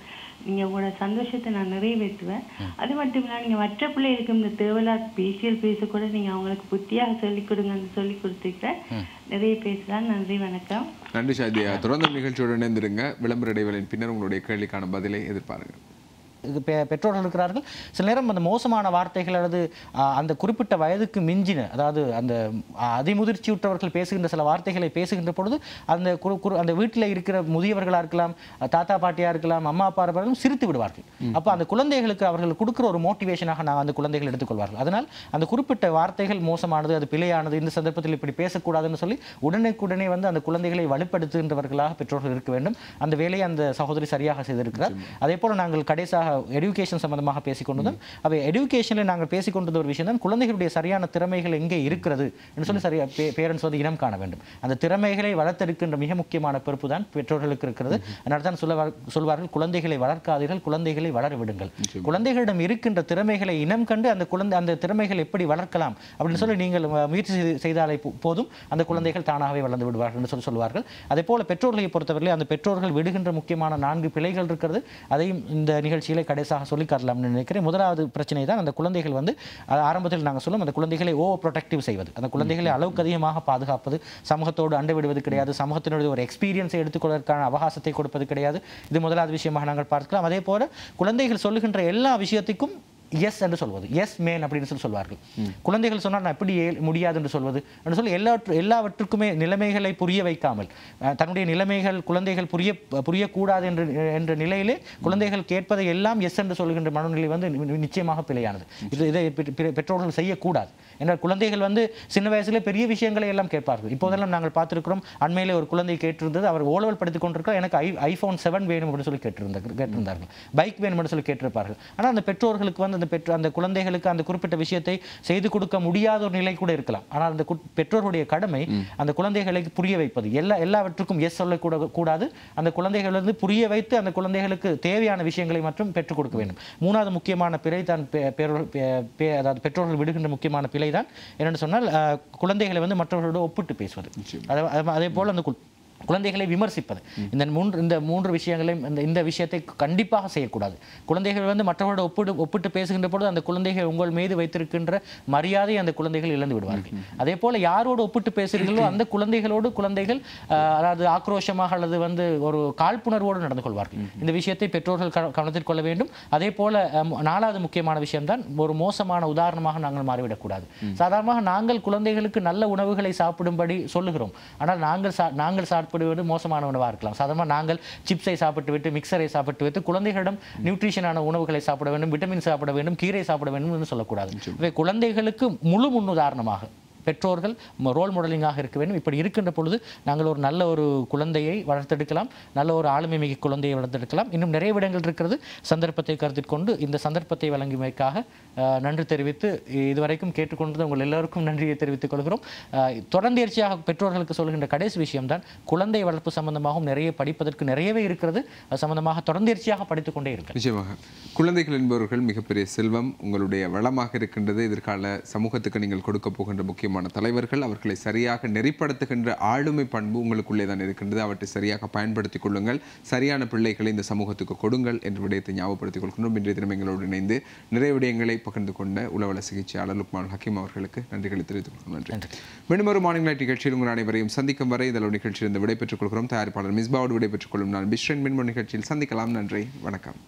நீங்க உங்களோட சந்தோஷத்தை நான் நிறைவேற்றுவேன். அது மட்டும் இல்லாம நீங்க மற்ற பிள்ளைகளுக்கு இந்த தேவையில்லாத பேசக்கூட நீங்க அவங்களுக்கு புத்தியாக சொல்லிக் கொடுங்கன்னு சொல்லி கொடுத்துருக்கேன். நிறைய பேசலாம். நன்றி, வணக்கம். நன்றி ஷாதியா. தொடர்ந்து நிகழ்ச்சியோடு இணைந்திருங்க. விளம்பர இடைவேளையின் பின்னர் உங்களுடைய கேள்விக்கான பதிலை எதிர்பாருங்க. பெற்றோர்கள் இருக்கிறார்கள், சில நேரம் அந்த மோசமான வார்த்தைகள் அல்லது அந்த குறிப்பிட்ட வயதுக்கு மிஞ்சின, அதாவது அந்த அதிமுதிர்ச்சியுற்றவர்கள் பேசுகின்ற சில வார்த்தைகளை பேசுகின்ற பொழுது அந்த வீட்டில் இருக்கிற முதியவர்களாக இருக்கலாம், தாத்தா பாட்டியாக இருக்கலாம், அம்மா அப்பா இருப்பார்களும் சிரித்து விடுவார்கள். அப்போ அந்த குழந்தைகளுக்கு அவர்கள் கொடுக்குற ஒரு மோட்டிவேஷனாக நான் அந்த குழந்தைகள் எடுத்துக்கொள்வார்கள். அதனால் அந்த குறிப்பிட்ட வார்த்தைகள் மோசமானது, அது பிழையானது, இந்த சந்தர்ப்பத்தில் இப்படி பேசக்கூடாதுன்னு சொல்லி உடனே அந்த குழந்தைகளை வலுப்படுத்துகின்றவர்களாக பெற்றோர்கள் இருக்க வேண்டும். அந்த வேலையை அந்த சகோதரி சரியாக செய்திருக்கிறார். அதே போல நாங்கள் கடைசியாக எடுகேஷன் சம்பந்தமாக பேசிக்கொண்டதும், அவை எடுகேஷனில் நாங்கள் பேசிக்கொண்டது ஒரு விஷயம் தான், குழந்தைகளுடைய சரியான திறமைகள் எங்கே இருக்கிறது என்று சொல்லி சரியா பேரண்ட்ஸ் இனம் காண வேண்டும். அந்த திறமைகளை வளர்த்தெடுக்கின்ற மிக முக்கியமான பொறுப்பு தான் பெற்றோர்களுக்கு இருக்கிறது. அதனால தான் சொல்வார்கள், குழந்தைகளை வளர்க்காதீர்கள், குழந்தைகளை வளர விடுங்கள். குழந்தைகளிடம் இருக்கின்ற திறமைகளை இனம் கண்டு அந்த திறமைகள் எப்படி வளர்க்கலாம் அப்படின்னு சொல்லி நீங்கள் முயற்சி செய்தாலே போதும், அந்த குழந்தைகள் தானாகவே வளர்ந்து விடுவார்கள் என்று சொல்வார்கள். அதே போல பெற்றோர்களை பொறுத்தவரையில் அந்த பெற்றோர்கள் விடுகின்ற முக்கியமான 4 பிழைகள் இருக்கிறது. அதையும் இந்த நிகழ்ச்சியில் கடைசியாக சொல்லி காட்டலாம்னு நினைக்கிறேன். முதலாவது பிரச்சனை தான் அந்த குழந்தைகள் ஆரம்பத்தில் நாங்கள் சொல்லும் அந்த குழந்தைகளை ஓவர் ப்ரொடெக்டிவ் செய்வது, அந்த குழந்தைகளை அளவுக்கு அதிகமாக பாதுகாப்பது, சமூகத்தோடு அண்டை விடுவது கிடையாது, சமூகத்தினுடைய ஒரு எக்ஸ்பீரியன்ஸை எடுத்துக்கொள்வதற்கான அவகாசத்தை கொடுப்பது கிடையாது. இது முதலாவது விஷயமாக நாங்கள் பார்க்கலாம். அதே போல குழந்தைகள் சொல்லுகின்ற எல்லா விஷயத்துக்கும் எஸ் என்று சொல்வது, எஸ் மேன் அப்படின்னு சொல்வார்கள். குழந்தைகள் சொன்னால் நான் எப்படி முடியாது என்று சொல்வது என்று சொல்லி எல்லாவற்றுக்குமே நிலைமைகளை புரிய வைக்காமல், தன்னுடைய நிலைமைகள் குழந்தைகள் புரியக்கூடாது என்ற நிலையிலே குழந்தைகள் கேட்பதை எல்லாம் எஸ் என்று சொல்கின்ற மனநிலை வந்து நிச்சயமாக பிழையானது. இதை பெற்றோர்கள் செய்யக்கூடாது. ஏன்னா குழந்தைகள் வந்து சின்ன வயசுல பெரிய விஷயங்களை எல்லாம் கேட்பார்கள். இப்போதெல்லாம் நாங்கள் பார்த்திருக்கிறோம், அண்மையிலே ஒரு குழந்தை கேட்டிருந்தது, அவர் ஓலவல் படித்துக் கொண்டிருக்க எனக்கு iPhone 7 வேணும் அப்படின்னு சொல்லி கேட்டிருந்தார்கள், பைக் வேணும் என்று சொல்லி கேட்டிருப்பார்கள். ஆனால் அந்த பெற்றோர்களுக்கு வந்து அந்த குழந்தைகளுக்கு அந்த குறிப்பிட்ட விஷயத்தை செய்து கொடுக்க முடியாத ஒரு நிலை கூட இருக்கலாம். ஆனால் அந்த பெற்றோருடைய கடமை அந்த குழந்தைகளை புரிய வைப்பது. எல்லாவற்றுக்கும் எஸ் சொல்லக்கூடாது. அந்த குழந்தைகள் வந்து புரிய வைத்து அந்த குழந்தைகளுக்கு தேவையான விஷயங்களை மட்டும் பெற்றுக் கொடுக்க வேண்டும். மூணாவது முக்கியமான பிழை தான் அதாவது பெற்றோர்கள் விடுகின்ற முக்கியமான பிழை தான் என்னென்னு சொன்னால், குழந்தைகளை வந்து மற்றவர்களோடு ஒப்பிட்டு பேசுவது. அதே போல் அந்த குழந்தைகளை விமர்சிப்பது. இந்த மூன்று விஷயங்களையும் இந்த விஷயத்தை கண்டிப்பாக செய்யக்கூடாது. குழந்தைகள் வந்து மற்றவர்களோடு ஒப்பிட்டு பேசுகின்ற பொழுது அந்த குழந்தைகள் உங்கள் மீது வைத்திருக்கின்ற மரியாதை அந்த குழந்தைகள் இழந்து விடுவார்கள். அதே போல யாரோடு ஒப்பிட்டு பேசுகிறீர்களோ அந்த குழந்தைகள் அதாவது ஆக்ரோஷமாக அல்லது வந்து ஒரு காழ்ப்புணர்வோடு நடந்து கொள்வார்கள். இந்த விஷயத்தை பெற்றோர்கள் கவனத்தில் கொள்ள வேண்டும். அதே போல 4வது முக்கியமான விஷயம்தான், ஒரு மோசமான உதாரணமாக நாங்கள் மாறிவிடக்கூடாது. சாதாரணமாக நாங்கள் குழந்தைகளுக்கு நல்ல உணவுகளை சாப்பிடும்படி சொல்லுகிறோம். ஆனால் நாங்கள் சாப்பிடுவது மோசமான உணவாக இருக்கலாம். சாதாரணமாக நாங்கள் சிப்ஸை சாப்பிட்டு விட்டு, மிக்சரை சாப்பிட்டு விட்டு குழந்தைகளிடம் நியூட்ரிஷனான உணவுகளை சாப்பிட வேண்டும், விட்டமின் சாப்பிட வேண்டும், கீரை சாப்பிட வேண்டும் என்று சொல்லக்கூடாது. இவை குழந்தைகளுக்கு முழு முன்னுதாரணமாக பெற்றோர்கள் ரோல் மாடலிங்காக இருக்க வேண்டும். இப்படி இருக்கின்ற பொழுது நாங்கள் ஒரு நல்ல ஒரு குழந்தையை வளர்த்தெடுக்கலாம், நல்ல ஒரு ஆளுமை மிகு குழந்தையை வளர்த்தெடுக்கலாம். இன்னும் நிறைய விடங்கள் இருக்கிறது. சந்தர்ப்பத்தை கருத்தில் கொண்டு இந்த சந்தர்ப்பத்தை வழங்கியமைக்காக நன்றி தெரிவித்து, இதுவரைக்கும் கேட்டுக்கொண்டது உங்கள் எல்லோருக்கும் நன்றியை தெரிவித்துக் கொள்கிறோம். தொடர்ந்தேர்ச்சியாக பெற்றோர்களுக்கு சொல்கின்ற கடைசி விஷயம்தான், குழந்தை வளர்ப்பு சம்பந்தமாகவும் நிறைய படிப்பதற்கு நிறையவே இருக்கிறது. அது சம்பந்தமாக தொடர்ந்தேர்ச்சியாக படித்துக் கொண்டே இருக்கிறது. நிச்சயமாக குழந்தைகள் என்பவர்கள் மிகப்பெரிய செல்வம், உங்களுடைய வளமாக இருக்கின்றது. எதிர்கால சமூகத்துக்கு நீங்கள் கொடுக்க போகின்ற முக்கிய தலைவர்கள், அவர்களை சரியாக நெறிப்படுத்துகின்ற ஆளுமை பண்பு உங்களுக்குள்ளே தான் இருக்கின்றது. அவற்றை சரியாக பயன்படுத்திக் கொள்ளுங்கள், சரியான பிள்ளைகளை இந்த சமூகத்துக்கு கொடுங்கள் என்ற விடயத்தை ஞாபகப்படுத்திக் கொள்கின்றோம். இன்றைய தினம் எங்களோடு இணைந்து நிறைய விடயங்களை பகிர்ந்து கொண்ட உளவல சிகிச்சையாளர் லுக்மான் ஹக்கீம் அவர்களுக்கு நன்றிகளை தெரிவித்துக் கொள்கிறோம். நன்றி. மீண்டும் ஒரு மார்னிங் லைட் நிகழ்ச்சியில் உங்கள் அனைவரையும் சந்திக்கும் வரை இதழ் நிகழ்ச்சியிலிருந்து விடைபெற்றுக் கொள்கிறோம். தயாரிப்பாளர் மிஸ்பாவோடு விடைபெற்றுக் கொள்ளும் நான் பிஸ்ரன் மின்மோ நிகழ்ச்சியில் சந்திக்கலாம். நன்றி, வணக்கம்.